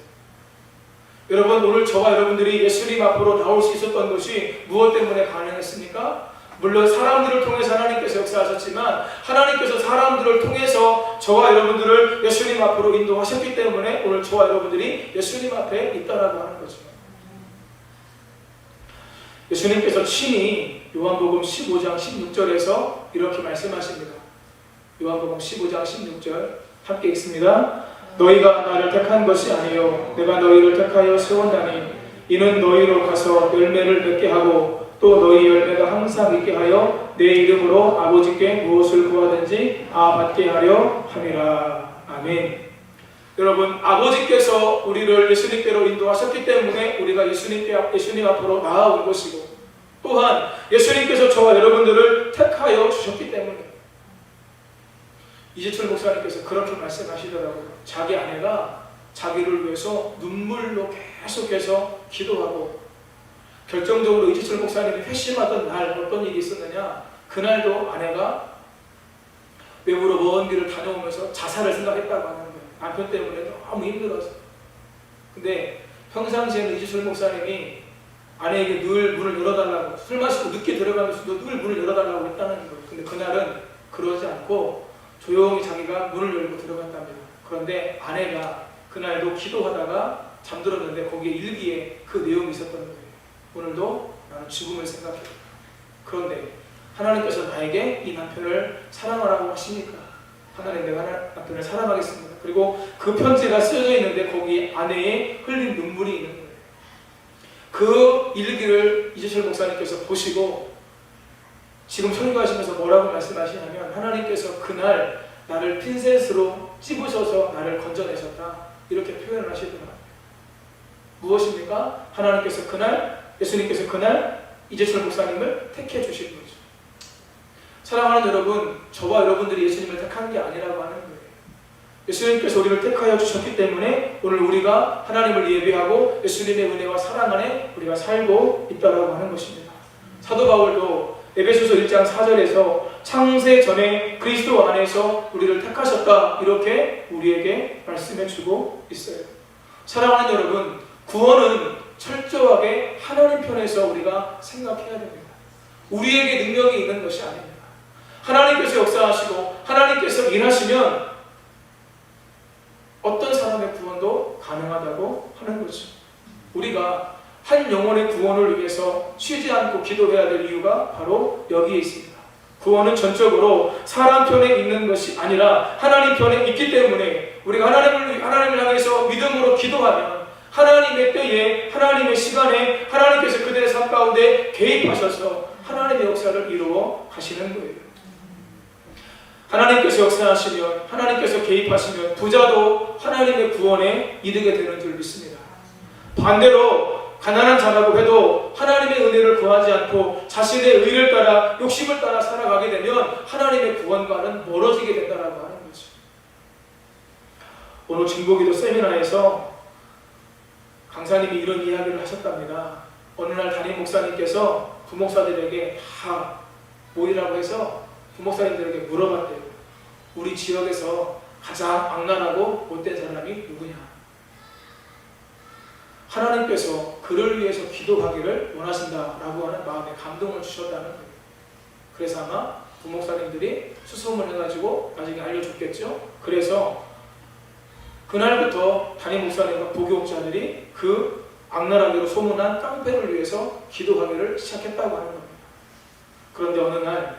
여러분, 오늘 저와 여러분들이 예수님 앞으로 나올 수 있었던 것이 무엇 때문에 가능했습니까? 물론 사람들을 통해서 하나님께서 역사하셨지만 하나님께서 사람들을 통해서 저와 여러분들을 예수님 앞으로 인도하셨기 때문에 오늘 저와 여러분들이 예수님 앞에 있다라고 하는 거죠. 예수님께서 친히 요한복음 15장 16절에서 이렇게 말씀하십니다. 요한복음 15장 16절 함께 읽습니다. 너희가 나를 택한 것이 아니요 내가 너희를 택하여 세웠나니 이는 너희로 가서 열매를 맺게 하고 또 너희 열매가 항상 있게 하여 내 이름으로 아버지께 무엇을 구하든지 다 받게 하려 함이라. 아멘. 여러분, 아버지께서 우리를 예수님께로 인도하셨기 때문에 우리가 예수님 앞으로 나아온 것이고 또한 예수님께서 저와 여러분들을 택하여 주셨기 때문에 이재철 목사님께서 그렇게 말씀하시더라고요. 자기 아내가 자기를 위해서 눈물로 계속해서 기도하고 결정적으로 이재철 목사님이 회심하던 날 어떤 일이 있었느냐, 그날도 아내가 외부로 먼 길을 다녀오면서 자살을 생각했다고 하는 거예요. 남편 때문에 너무 힘들어서. 근데 평상시에는 이재철 목사님이 아내에게 늘 문을 열어달라고, 술 마시고 늦게 들어가면서도 늘 문을 열어달라고 했다는 거예요. 근데 그날은 그러지 않고 조용히 자기가 문을 열고 들어갔답니다. 그런데 아내가 그날도 기도하다가 잠들었는데 거기에 일기에 그 내용이 있었던 거예요. 오늘도 나는 죽음을 생각해. 그런데 하나님께서 나에게 이 남편을 사랑하라고 하시니까 하나님, 내가 남편을 사랑하겠습니다. 그리고 그 편지가 쓰여져 있는데 거기에 아내의 흘린 눈물이 있는 거예요. 그 일기를 이재철 목사님께서 보시고 지금 설교하시면서 뭐라고 말씀하시냐면 하나님께서 그날 나를 핀셋으로 찝으셔서 나를 건져내셨다, 이렇게 표현을 하시더라고요. 무엇입니까? 하나님께서 그날, 예수님께서 그날 이재철 목사님을 택해 주신 거죠. 사랑하는 여러분, 저와 여러분들이 예수님을 택한 게 아니라고 하는 거예요. 예수님께서 우리를 택하여 주셨기 때문에 오늘 우리가 하나님을 예배하고 예수님의 은혜와 사랑 안에 우리가 살고 있다고 하는 것입니다. 사도 바울도 에베소서 1장 4절에서 창세 전에 그리스도 안에서 우리를 택하셨다 이렇게 우리에게 말씀해 주고 있어요. 사랑하는 여러분, 구원은 철저하게 하나님 편에서 우리가 생각해야 됩니다. 우리에게 능력이 있는 것이 아닙니다. 하나님께서 역사하시고 하나님께서 일하시면 어떤 사람의 구원도 가능하다고 하는 거죠. 우리가 한 영혼의 구원을 위해서 쉬지 않고 기도해야 될 이유가 바로 여기에 있습니다. 구원은 전적으로 사람 편에 있는 것이 아니라 하나님 편에 있기 때문에 우리가 하나님을 향해서 믿음으로 기도하면 하나님의 때에 하나님의 시간에 하나님께서 그들의 삶 가운데 개입하셔서 하나님의 역사를 이루어 가시는 거예요. 하나님께서 역사하시면 하나님께서 개입하시면 부자도 하나님의 구원에 이르게 되는 줄 믿습니다. 반대로 가난한 자라고 해도 하나님의 은혜를 구하지 않고 자신의 의를 따라 욕심을 따라 살아가게 되면 하나님의 구원과는 멀어지게 된다라고 하는 거죠. 오늘 중보기도 세미나에서 강사님이 이런 이야기를 하셨답니다. 어느 날 담임 목사님께서 부목사들에게 다 모이라고 해서 부목사님들에게 물어봤대요. 우리 지역에서 가장 악랄하고 못된 사람이 누구냐? 하나님께서 그를 위해서 기도하기를 원하신다라고 하는 마음에 감동을 주셨다는 거예요. 그래서 아마 부목사님들이 수소문 해가지고 나중에 알려줬겠죠. 그래서 그날부터 담임 목사님과 부교육자들이 그 악랄하기로 소문난 깡패를 위해서 기도하기를 시작했다고 하는 겁니다. 그런데 어느 날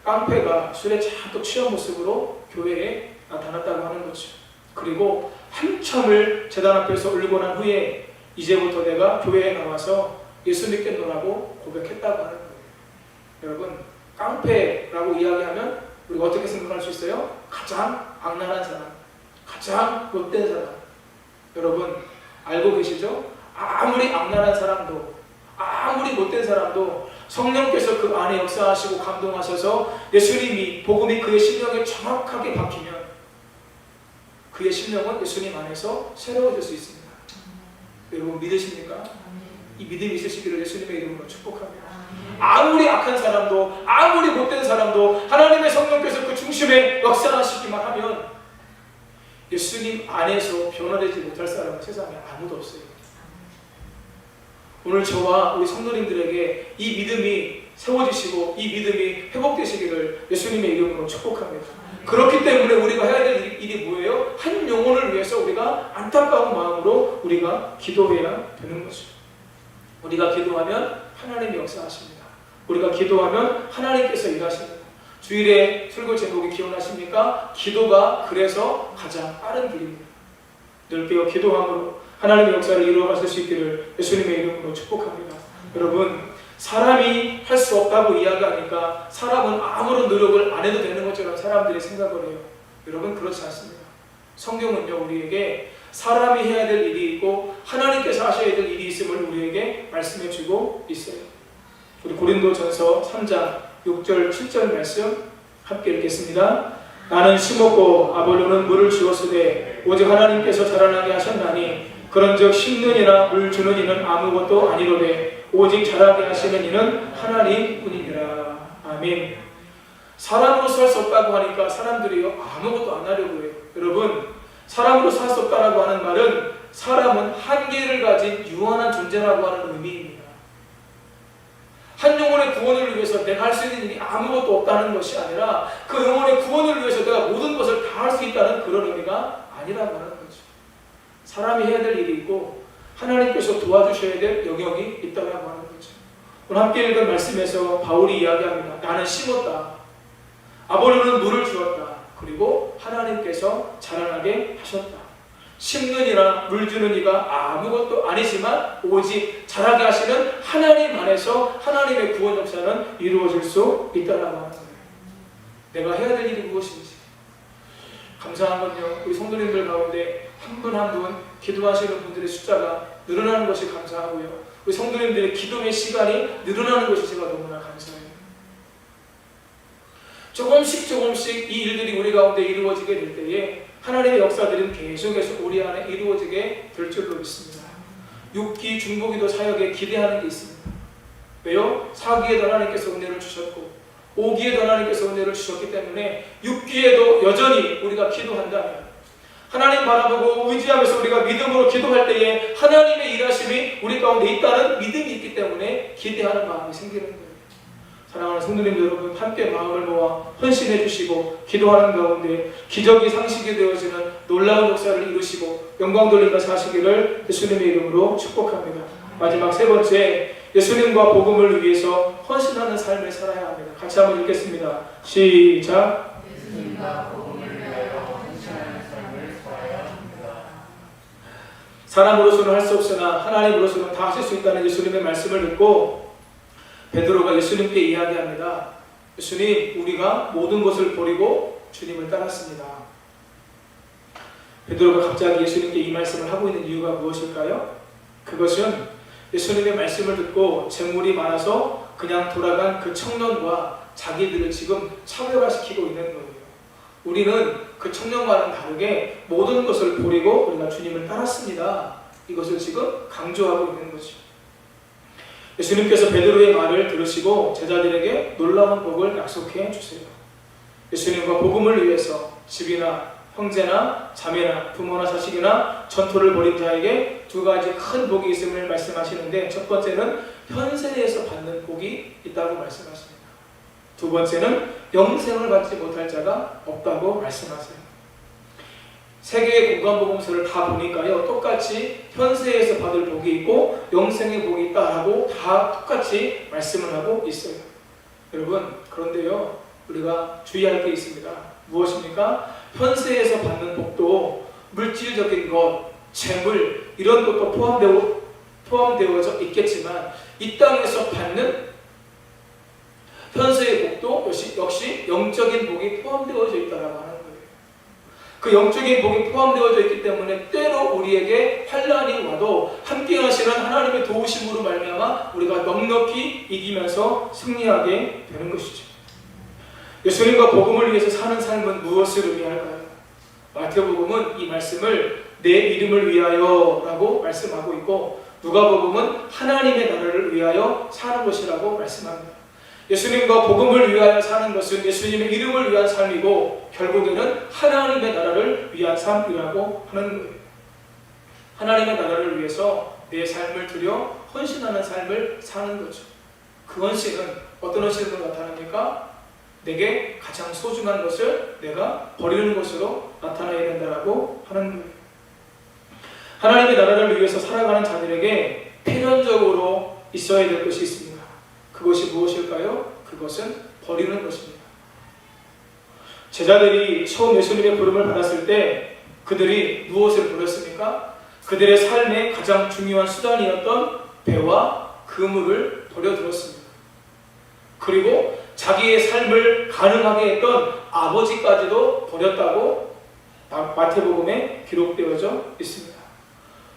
깡패가 술에 잔뜩 취한 모습으로 교회에 나타났다고 하는 거죠. 그리고 한참을 제단 앞에서 울고 난 후에 이제부터 내가 교회에 나와서 예수 믿겠노라고 고백했다고 하는 거예요. 여러분, 깡패라고 이야기하면 우리가 어떻게 생각할 수 있어요? 가장 악랄한 사람, 가장 못된 사람. 여러분 알고 계시죠? 아무리 악랄한 사람도 아무리 못된 사람도 성령께서 그 안에 역사하시고 감동하셔서 예수님이 복음이 그의 심령에 정확하게 박히면 그의 심령은 예수님 안에서 새로워질 수 있습니다. 여러분 믿으십니까? 이 믿음이 있으시기를 예수님의 이름으로 축복합니다. 아무리 악한 사람도 아무리 못된 사람도 하나님의 성령께서 그 중심에 역사하시기만 하면 예수님 안에서 변화되지 못할 사람은 세상에 아무도 없어요. 오늘 저와 우리 성도님들에게 이 믿음이 세워지시고 이 믿음이 회복되시기를 예수님의 이름으로 축복합니다. 그렇기 때문에 우리가 해야 될 일이 뭐예요? 한 영혼을 위해서 우리가 안타까운 마음으로 우리가 기도해야 되는 거죠. 우리가 기도하면 하나님이 역사하십니다. 우리가 기도하면 하나님께서 일하십니다. 주일에 설교 제목이 기억나십니까? 기도가 그래서 가장 빠른 길입니다. 늘 깨어 기도함으로 하나님의 역사를 이루어 가실 수 있기를 예수님의 이름으로 축복합니다. 여러분, 사람이 할 수 없다고 이야기하니까 사람은 아무런 노력을 안 해도 되는 것처럼 사람들이 생각을 해요. 여러분, 그렇지 않습니다. 성경은요, 우리에게 사람이 해야 될 일이 있고 하나님께서 하셔야 될 일이 있음을 우리에게 말씀해 주고 있어요. 우리 고린도전서 3장 6절 7절 말씀 함께 읽겠습니다. 나는 심었고 아볼로는 물을 주었으되 오직 하나님께서 자라나게 하셨나니 그런즉 심는 이나 물 주는 이는 아무것도 아니로되 오직 자라게 하시는 이는 하나님뿐이니라. 아멘. 사람으로서 할 수 없다고 하니까 사람들이 아무것도 안 하려고 해요. 여러분, 사람으로서 할 수 없다고 하는 말은 사람은 한계를 가진 유한한 존재라고 하는 의미입니다. 한 영혼의 구원을 위해서 내가 할 수 있는 일이 아무것도 없다는 것이 아니라 그 영혼의 구원을 위해서 내가 모든 것을 다 할 수 있다는 그런 의미가 아니라고 하는 거죠. 사람이 해야 될 일이 있고 하나님께서 도와주셔야 될 영역이 있다고 하는 거죠. 오늘 함께 읽은 말씀에서 바울이 이야기합니다. 나는 심었다. 아볼로는 물을 주었다. 그리고 하나님께서 자라나게 하셨다. 심는 이나 물 주는 이가 아무것도 아니지만 오직 자라게 하시는 하나님 안에서 하나님의 구원 역사는 이루어질 수 있다라고 하는 거예요. 내가 해야 될 일이 무엇인지. 감사한 건요, 우리 성도님들 가운데 한 분 한 분 기도하시는 분들의 숫자가 늘어나는 것이 감사하고요, 우리 성도님들의 기도의 시간이 늘어나는 것이 제가 너무나 감사해요. 조금씩 이 일들이 우리 가운데 이루어지게 될 때에 하나님의 역사들은 계속해서 우리 안에 이루어지게 될 줄로 믿습니다. 6기 중보기도 사역에 기대하는 게 있습니다. 왜요? 4기에도 하나님께서 은혜를 주셨고 5기에도 하나님께서 은혜를 주셨기 때문에 6기에도 여전히 우리가 기도한다면 하나님 바라보고 의지하면서 우리가 믿음으로 기도할 때에 하나님의 일하심이 우리 가운데 있다는 믿음이 있기 때문에 기대하는 마음이 생기는 거예요. 사랑하는 성도님 여러분, 함께 마음을 모아 헌신해 주시고 기도하는 가운데 기적이 상식이 되어지는 놀라운 역사를 이루시고 영광 돌림과 사시기를 예수님의 이름으로 축복합니다. 마지막 세 번째, 예수님과 복음을 위해서 헌신하는 삶을 살아야 합니다. 같이 한번 읽겠습니다. 시작. 예수님과 복음을 위하여 헌신하는 삶을 살아야 합니다. 사람으로서는 할 수 없으나 하나님으로서는 다 하실 수 있다는 예수님의 말씀을 듣고 베드로가 예수님께 이야기합니다. 예수님, 우리가 모든 것을 버리고 주님을 따랐습니다. 베드로가 갑자기 예수님께 이 말씀을 하고 있는 이유가 무엇일까요? 그것은 예수님의 말씀을 듣고 재물이 많아서 그냥 돌아간 그 청년과 자기들을 지금 차별화시키고 있는 거예요. 우리는 그 청년과는 다르게 모든 것을 버리고 우리가 주님을 따랐습니다. 이것을 지금 강조하고 있는 거죠. 예수님께서 베드로의 말을 들으시고 제자들에게 놀라운 복을 약속해 주세요. 예수님과 복음을 위해서 집이나 형제나 자매나 부모나 자식이나 전토를 벌인 자에게 두 가지 큰 복이 있음을 말씀하시는데, 첫 번째는 현세에서 받는 복이 있다고 말씀하십니다. 두 번째는 영생을 받지 못할 자가 없다고 말씀하세요. 세 개의 공간복음서를 다 보니까요, 똑같이 현세에서 받을 복이 있고 영생의 복이 있다라고 다 똑같이 말씀을 하고 있어요. 여러분, 그런데요, 우리가 주의할 게 있습니다. 무엇입니까? 현세에서 받는 복도 물질적인 것, 재물 이런 것도 포함되어져 있겠지만 이 땅에서 받는 현세의 복도 역시 영적인 복이 포함되어져 있다라고 하는 거예요. 그 영적인 복이 포함되어져 있기 때문에 때로 우리에게 환난이 와도 함께 하시는 하나님의 도우심으로 말미암아 우리가 넉넉히 이기면서 승리하게 되는 것이죠. 예수님과 복음을 위해서 사는 삶은 무엇을 의미할까요? 마태복음은 이 말씀을 내 이름을 위하여 라고 말씀하고 있고, 누가복음은 하나님의 나라를 위하여 사는 것이라고 말씀합니다. 예수님과 복음을 위하여 사는 것은 예수님의 이름을 위한 삶이고 결국에는 하나님의 나라를 위한 삶이라고 하는 거예요. 하나님의 나라를 위해서 내 삶을 들여 헌신하는 삶을 사는 거죠. 그 헌신은 어떤 헌신으로 나타납니까? 내게 가장 소중한 것을 내가 버리는 것으로 나타나야 된다라고 하는 거예요. 하나님의 나라를 위해서 살아가는 자들에게 필연적으로 있어야 될 것이 있습니다. 그것이 무엇일까요? 그것은 버리는 것입니다. 제자들이 처음 예수님의 부름을 받았을 때 그들이 무엇을 버렸습니까? 그들의 삶의 가장 중요한 수단이었던 배와 그물을 버려두었습니다. 그리고 자기의 삶을 가능하게 했던 아버지까지도 버렸다고 마태복음에 기록되어져 있습니다.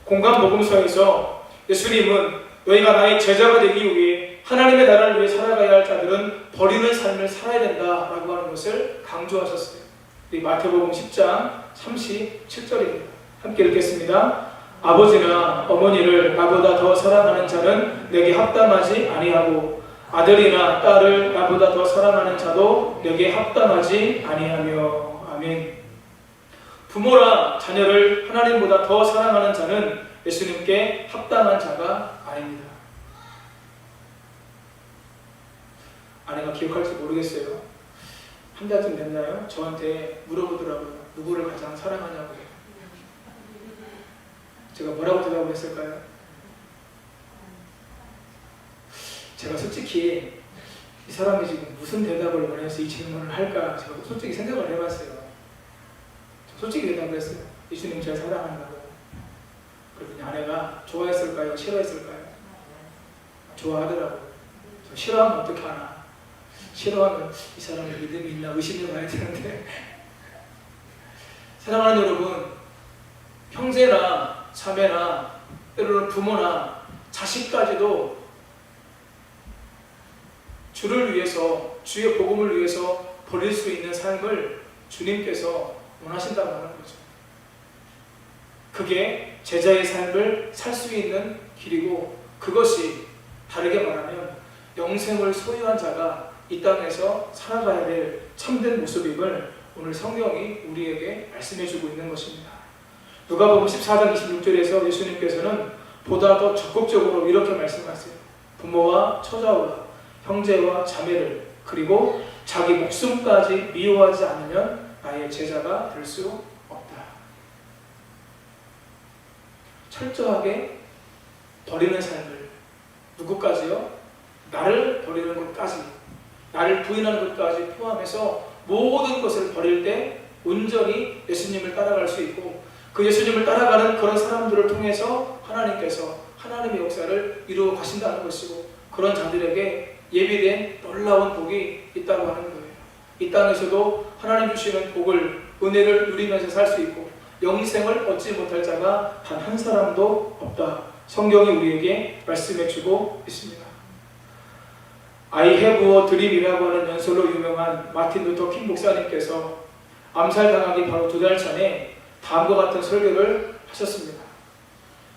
공간복음서에서 예수님은 너희가 나의 제자가 되기 위해 하나님의 나라를 위해 살아가야 할 자들은 버리는 삶을 살아야 된다라고 하는 것을 강조하셨어요. 이 마태복음 10장 37절입니다. 함께 읽겠습니다. 아버지나 어머니를 나보다 더 사랑하는 자는 내게 합당하지 아니하고 아들이나 딸을 나보다 더 사랑하는 자도 내게 합당하지 아니하며. 아멘. 부모나 자녀를 하나님보다 더 사랑하는 자는 예수님께 합당한 자가 아닙니다. 아내가 기억할지 모르겠어요. 한 달쯤 됐나요? 저한테 물어보더라고요. 누구를 가장 사랑하냐고요. 제가 뭐라고 대답을 했을까요? 제가 솔직히 이 사람이 지금 무슨 대답을 원해서 이 질문을 할까 제가 솔직히 생각을 해봤어요. 솔직히 대답을 했어요. 예수님 잘 사랑한다고. 그랬더니 아내가 좋아했을까요? 싫어했을까요? 좋아하더라고요. 저 싫어하면 어떻게 하나? 싫어하면 이 사람이 믿음이 있나 의심해 봐야 되는데. 사랑하는 여러분, 형제나 자매나 때로는 부모나 자식까지도 주를 위해서, 주의 복음을 위해서 버릴 수 있는 삶을 주님께서 원하신다고 하는 거죠. 그게 제자의 삶을 살 수 있는 길이고, 그것이 다르게 말하면 영생을 소유한 자가 이 땅에서 살아가야 될 참된 모습임을 오늘 성경이 우리에게 말씀해주고 있는 것입니다. 누가복음 14장 26절에서 예수님께서는 보다 더 적극적으로 이렇게 말씀하세요. 부모와 처자와 형제와 자매를, 그리고 자기 목숨까지 미워하지 않으면 나의 제자가 될 수 없다. 철저하게 버리는 삶을, 누구까지요? 나를 버리는 것까지, 나를 부인하는 것까지 포함해서 모든 것을 버릴 때 온전히 예수님을 따라갈 수 있고, 그 예수님을 따라가는 그런 사람들을 통해서 하나님께서 하나님의 역사를 이루어 가신다는 것이고, 그런 자들에게 예비된 놀라운 복이 있다고 하는 거예요. 이 땅에서도 하나님 주시는 복을, 은혜를 누리면서 살 수 있고 영생을 얻지 못할 자가 단 한 사람도 없다. 성경이 우리에게 말씀해주고 있습니다. I have a dream이라고 하는 연설로 유명한 마틴 루터 킹 목사님께서 암살당하기 바로 2달 전에 다음과 같은 설교를 하셨습니다.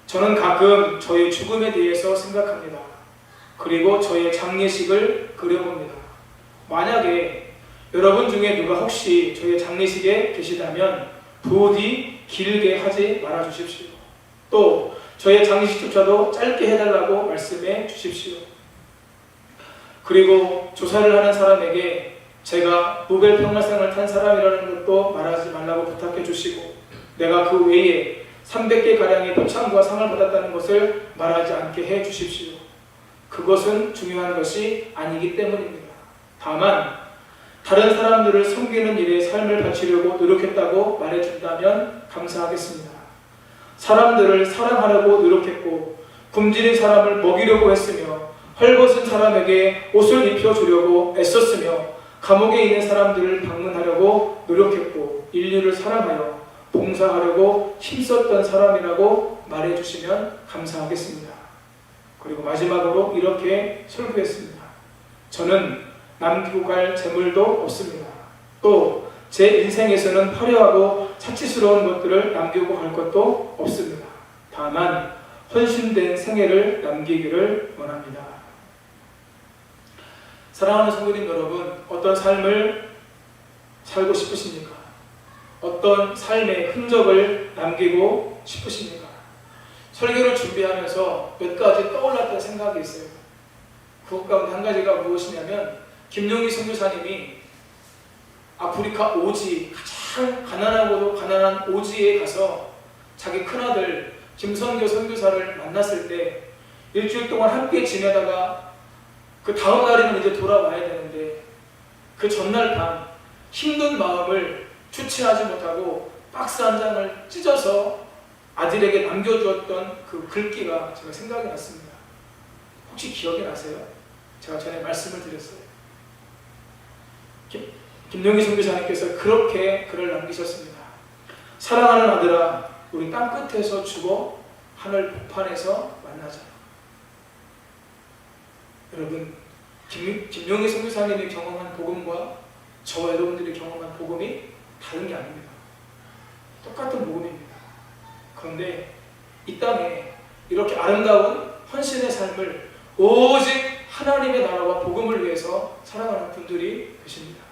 저는 가끔 저의 죽음에 대해서 생각합니다. 그리고 저의 장례식을 그려봅니다. 만약에 여러분 중에 누가 혹시 저의 장례식에 계시다면 부디 길게 하지 말아 주십시오. 또 저의 장례식조차도 짧게 해달라고 말씀해 주십시오. 그리고 조사를 하는 사람에게 제가 노벨 평화상을 탄 사람이라는 것도 말하지 말라고 부탁해 주시고, 내가 그 외에 300개가량의 표창과 상을 받았다는 것을 말하지 않게 해 주십시오. 그것은 중요한 것이 아니기 때문입니다. 다만 다른 사람들을 섬기는 일에 삶을 바치려고 노력했다고 말해준다면 감사하겠습니다. 사람들을 사랑하려고 노력했고, 굶주린 사람을 먹이려고 했으며, 헐벗은 사람에게 옷을 입혀주려고 애썼으며, 감옥에 있는 사람들을 방문하려고 노력했고, 인류를 사랑하여 봉사하려고 힘썼던 사람이라고 말해주시면 감사하겠습니다. 그리고 마지막으로 이렇게 설교했습니다. 저는 남기고 갈 재물도 없습니다. 또 제 인생에서는 화려하고 사치스러운 것들을 남기고 갈 것도 없습니다. 다만 헌신된 생애를 남기기를 원합니다. 사랑하는 성도님 여러분, 어떤 삶을 살고 싶으십니까? 어떤 삶의 흔적을 남기고 싶으십니까? 설교를 준비하면서 몇 가지 떠올랐던 생각이 있어요. 그것 가운데 한 가지가 무엇이냐면, 김용희 선교사님이 아프리카 오지, 가장 가난하고도 가난한 오지에 가서 자기 큰아들 김선교 선교사를 만났을 때 일주일 동안 함께 지내다가 그 다음 날에는 이제 돌아와야 되는데, 그 전날 밤 힘든 마음을 주체하지 못하고 박스 한 장을 찢어서 아들에게 남겨주었던 그 글귀가 제가 생각이 났습니다. 혹시 기억이 나세요? 제가 전에 말씀을 드렸어요. 김용희 선교사님께서 그렇게 글을 남기셨습니다. 사랑하는 아들아, 우리 땅끝에서 죽어 하늘 복판에서 만나자. 여러분, 김용희 선교사님이 경험한 복음과 저와 여러분들이 경험한 복음이 다른 게 아닙니다. 똑같은 복음입니다. 그런데 이 땅에 이렇게 아름다운 헌신의 삶을 오직 하나님의 나라와 복음을 위해서 살아가는 분들이 계십니다.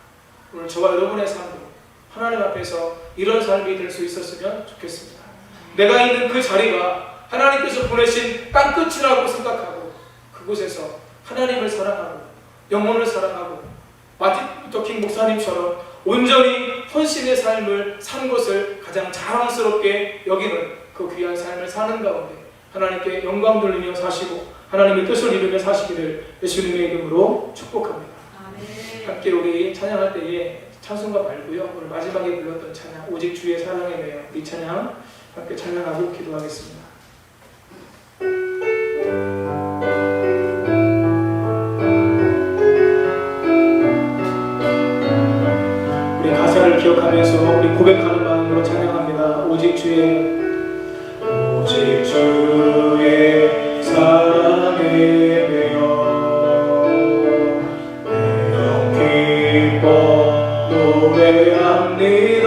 오늘 저와 여러분의 삶도 하나님 앞에서 이런 삶이 될 수 있었으면 좋겠습니다. 내가 있는 그 자리가 하나님께서 보내신 땅끝이라고 생각하고, 그곳에서 하나님을 사랑하고 영혼을 사랑하고 마틴 루터 킹 목사님처럼 온전히 헌신의 삶을 산 것을 가장 자랑스럽게 여기는 그 귀한 삶을 사는 가운데 하나님께 영광 돌리며 사시고 하나님의 뜻을 이루며 사시기를 예수님의 이름으로 축복합니다. 아멘. 함께 우리 찬양할 때에 찬송가 말고요, 오늘 마지막에 불렀던 찬양 오직 주의 사랑에 매여, 이 찬양 함께 찬양하고 기도하겠습니다. 우리 가사를 기억하면서 우리 고백하는 마음으로 찬양합니다. 오직 주의 사랑에 매여 내 영 기뻐 노래합니다.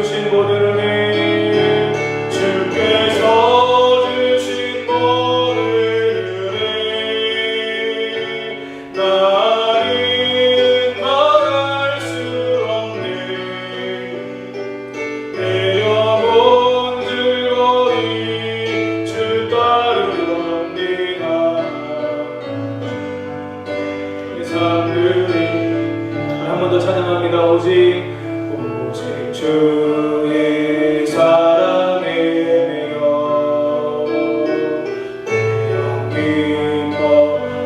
주신 모든 은혜 주께서 주신 모든 은혜 나는 말할 수 없네 내 영혼 즐거이 주 따르렵니다 이 사람들이 한 번 더 찬양합니다. 오직 주의 사랑에 매여 내 영 기뻐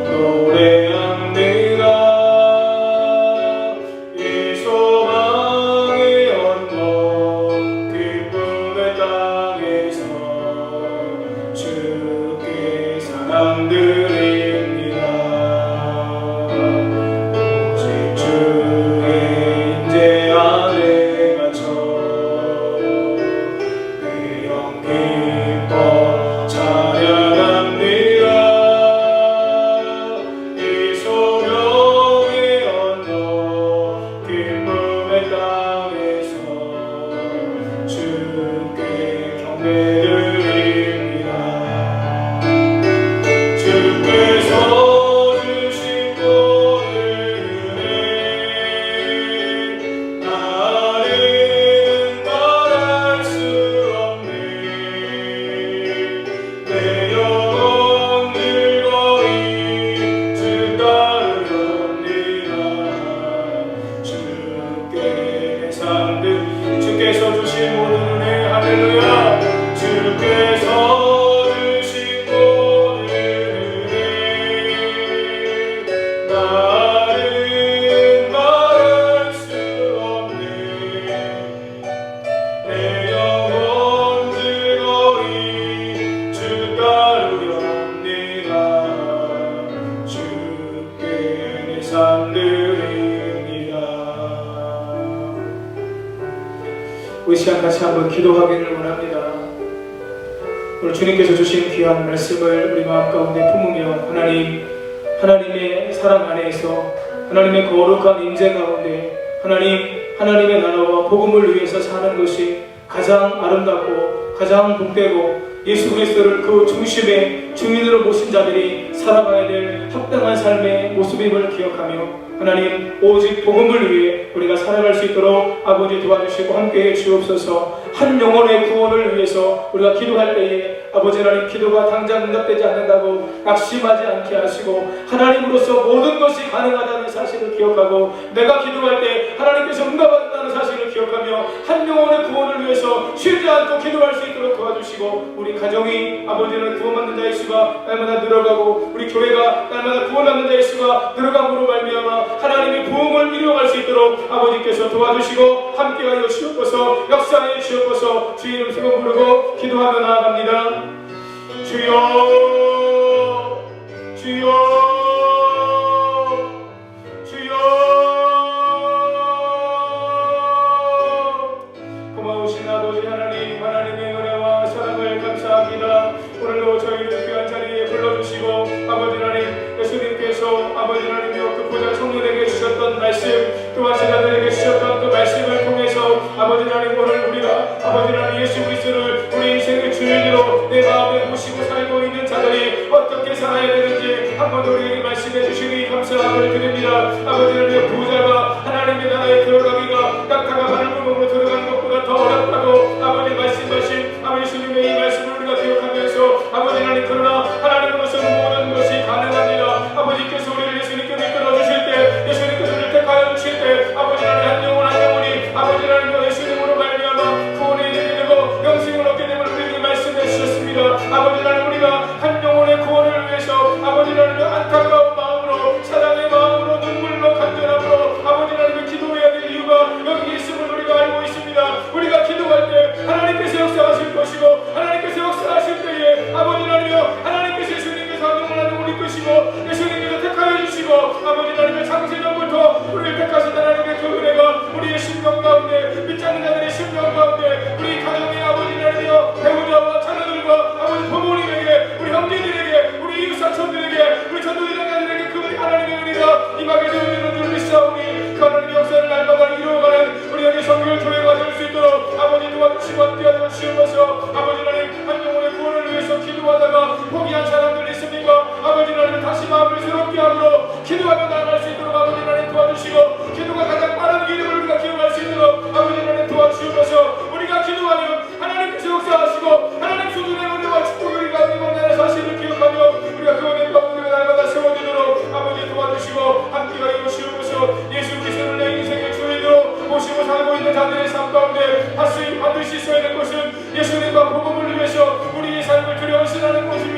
노래합니다. 이 소망의 언덕 기쁨의 땅에서 주께 사랑 드립니다. 오직 주의 인재 안에 갇혀 내 영 기뻐 찬양합니다. 이 소명의 언덕 기쁨의 땅에서 주께 경배드립니다. 주께서 주신 모든 은혜 나는 말할 수 없네 내 영혼 즐거이 주 따르렵니다. 주께 삶들 주께서 주신 모든 은혜 할렐루야 주께서 주신 모든 은혜 나는 말할 수 없네 내 영혼 즐거이 주 따르렵니다. 주께 내 삶 드립니다. 우리 시간 같이 한번 기도하기를 원합니다. 오늘 주님께서 주신 귀한 말씀을 우리 마음 가운데 품으며 하나님의 사랑 안에서 하나님의 거룩한 임재 가운데 하나님의 나라와 복음을 위해서 사는 것이 가장 아름답고 가장 복되고 예수 그리스도를 그 중심의 증인으로 모신 자들이 살아가야 될 합당한 삶의 모습임을 기억하며 하나님 오직 복음을 위해 우리가 살아갈 수 있도록 아버지 도와주시고 함께해 주옵소서. 한 영혼의 구원을 위해서 우리가 기도할 때에 아버지 하나님 기도가 당장 응답되지 않는다고 낙심하지 않게 하시고 하나님으로서 모든 것이 가능하다는 사실을 기억하고 내가 기도할 때 하나님께서 응답한다는 사실을 기억하며 한 영혼의 구원을 위해서 쉬지 않고 기도할 수 있도록 도와주시고 우리 가정이 아버지 하나님 구원받는 자의 수가 날마다 늘어가고 우리 교회가 날마다 구원받는 자의 수가 늘어감으로 말미암아 하나님의 부흥을 이루어갈 수 있도록 아버지께서 도와주시고 함께하여 주옵소서. 역사하여 주옵소서. 주의 이름 세번 부르고 기도하며 나아갑니다. 주여 주여 주여 고마우신 아버지 하나님 하나님의 은혜와 사랑을 감사합니다. 오늘도 저희를 귀한 자리에 불러주시고 아버지 하나님 예수님께서 아버지 하나님이여 그 보좌 성령에게 주셨던 말씀 또한 제자들에게 주셨던 그 말씀을 통해서 아버지 하나님 오늘 우리가 아버지 하나님 예수 그리스도를 우리 인생의 주인으로 내 마음에 모시고 살고 있는 자들이 어떻게 살아야 되는지 한번 우리에게 말씀해 주시니 감사함을 드립니다. 아버지 하나님 부자가 하나님의 나라에 들어가기가 낙타가 바늘구멍으로 들어가는 것보다 더 어렵다고 아버지 말씀하신 아버지 주님의 이 말씀을 우리가 기억하면서 아버지 하나님 그러나 하나님으로서는 모든 것이 가능합니다. 아버지께서 우리를 예수님께 이끌어 주실 때 예수님께서 우리를 택하여 주실 때 아버지 하나님 한 영혼 한 영혼이 아버지 하나님 예수님으로 말미암아 구원에 이르게 되고 영생을 얻게 됨을 우리에게 말씀해 주셨습니다. 아버지 하나님 우리가 한 영혼의 구원을 위해서 아버지 하나님 안타까운 마음으로 사랑의 마음으로 눈물로 간절하고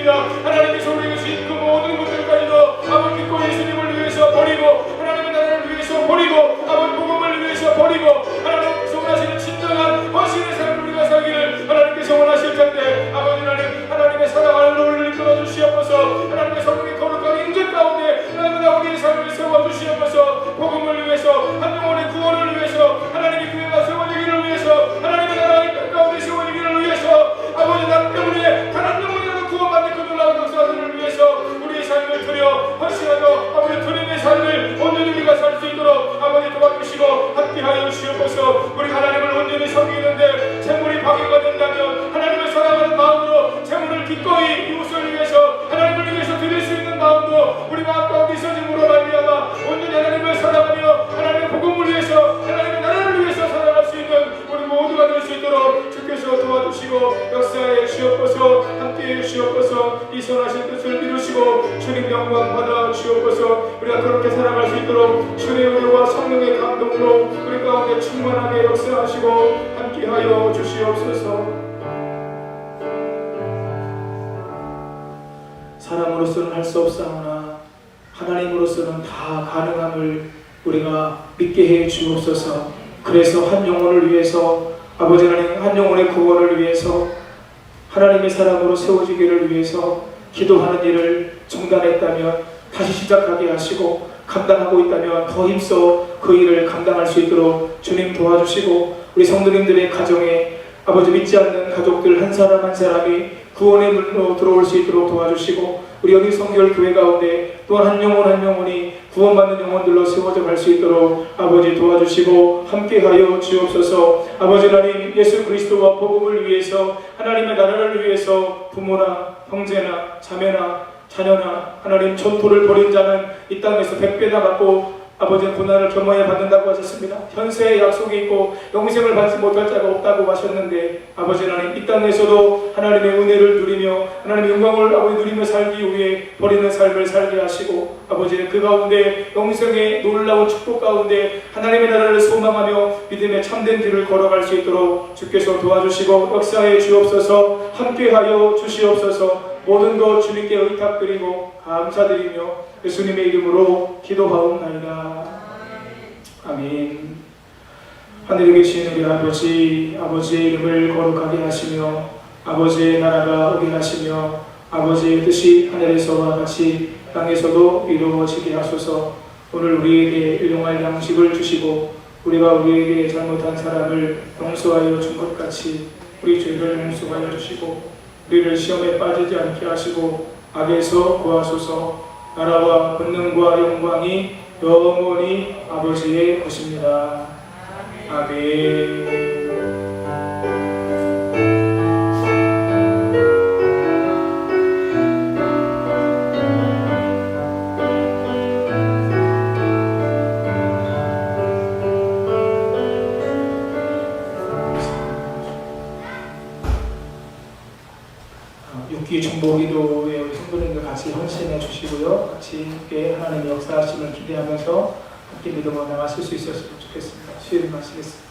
원합니다. 하나님께서 우리에게 주신 그 모든 것들까지도 아버지 믿고 예수님을 위해서 버리고 하나님의 나라를 위해서 버리고 아버지 복음을 위해서 버리고 하나님께서 원하시는 진정한 헌신의 삶을 우리가 살기를 하나님께서 원하실 텐데 아버지 하나님의 사랑하는 우리를 이끌어 주시옵소서. 하나님의 성령의 거룩한 인재 가운데 하나님의 우리의 삶을 세워주시옵소서. 복음을 위해서 한 영혼의 구원을 위해서 하나님의 교회가 세워지기를 위해서 하나님의 나라의 땅 가운데 세워지기를 위해서 아버지 나 때문에 단 한 영혼이라도 구원받는 그 놀라운 역사들을 위해서 우리의 삶을 드려 헌신하여 아버지 주님의 삶을 온전히 우리가 살 수 있도록 아버지 도와주시고 함께하여 주시옵소서. 우리 하나님을 온전히 섬기는데 재물이 방해가 된다면 하나님을 사랑하는 마음으로 재물을 기꺼이 이웃을 위해서 하나님을 위해서 드릴 수 있는 마음도 우리 마음 가운데 있어짐으로 말미암아 온전히 하나님을 사랑하며 하나님의 복음을 위해서 하나님의 나라를 위해서 살아갈 수 있는 우리 모두가 될 수 있도록 주께서 도와주시고 역사에 주옵소서. 함께해 주옵소서. 이 선하신 뜻을 이루시고 주님 영광 받아 주옵소서. 우리가 그렇게 살아갈 수 있도록 주의 은혜와 성령의 감동으로 우리 가운데 충만하게 역사하시고 함께하여 주시옵소서. 사람으로서는 할 수 없사오나 하나님으로서는 다 가능함을 우리가 믿게 해 주옵소서. 그래서 한 영혼을 위해서 아버지 하나님 한 영혼의 구원을 위해서 하나님의 사랑으로 세워지기를 위해서 기도하는 일을 중단했다면 다시 시작하게 하시고 감당하고 있다면 더 힘써 그 일을 감당할 수 있도록 주님 도와주시고 우리 성도님들의 가정에 아버지 믿지 않는 가족들 한 사람 한 사람이 구원의 문으로 들어올 수 있도록 도와주시고 우리 여기 성결 교회 가운데 또한 한 영혼 한 영혼이 구원받는 영혼들로 세워져 갈 수 있도록 아버지 도와주시고 함께하여 주옵소서. 아버지 하나님 예수 그리스도와 복음을 위해서 하나님의 나라를 위해서 부모나 형제나 자매나 자녀나 하나님 전토를 벌인 자는 이 땅에서 100배나 받고 아버지의 고난을 겸허해 받는다고 하셨습니다. 현세의 약속이 있고 영생을 받지 못할 자가 없다고 하셨는데 아버지 하나님 이 땅에서도 하나님의 은혜를 누리며 하나님의 영광을 아버지 누리며 살기 위해 버리는 삶을 살게 하시고 아버지 그 가운데 영생의 놀라운 축복 가운데 하나님의 나라를 소망하며 믿음의 참된 길을 걸어갈 수 있도록 주께서 도와주시고 역사해 주옵소서. 함께하여 주시옵소서. 모든 것 주님께 의탁드리고 감사드리며 예수님의 이름으로 기도하옵나이다. 아멘. 하늘에 계신 우리 아버지, 아버지의 이름을 거룩하게 하시며 아버지의 나라가 오게 하시며 아버지의 뜻이 하늘에서와 같이 땅에서도 이루어지게 하소서. 오늘 우리에게 일용할 양식을 주시고 우리가 우리에게 잘못한 사람을 용서하여 준 것 같이 우리 죄를 용서하여 주시고 우리를 시험에 빠지지 않게 하시고 악에서 구하소서. 나라와 권능과 영광이 영원히 아버지의 것입니다. 아멘. 6기 중보기도에 우리 성도님들 같이 헌신해 주시고요. 같이 함께 하나님의 역사하심을 기대하면서 함께 믿음으로 나가실 수 있었으면 좋겠습니다. 수요일 마치겠습니다.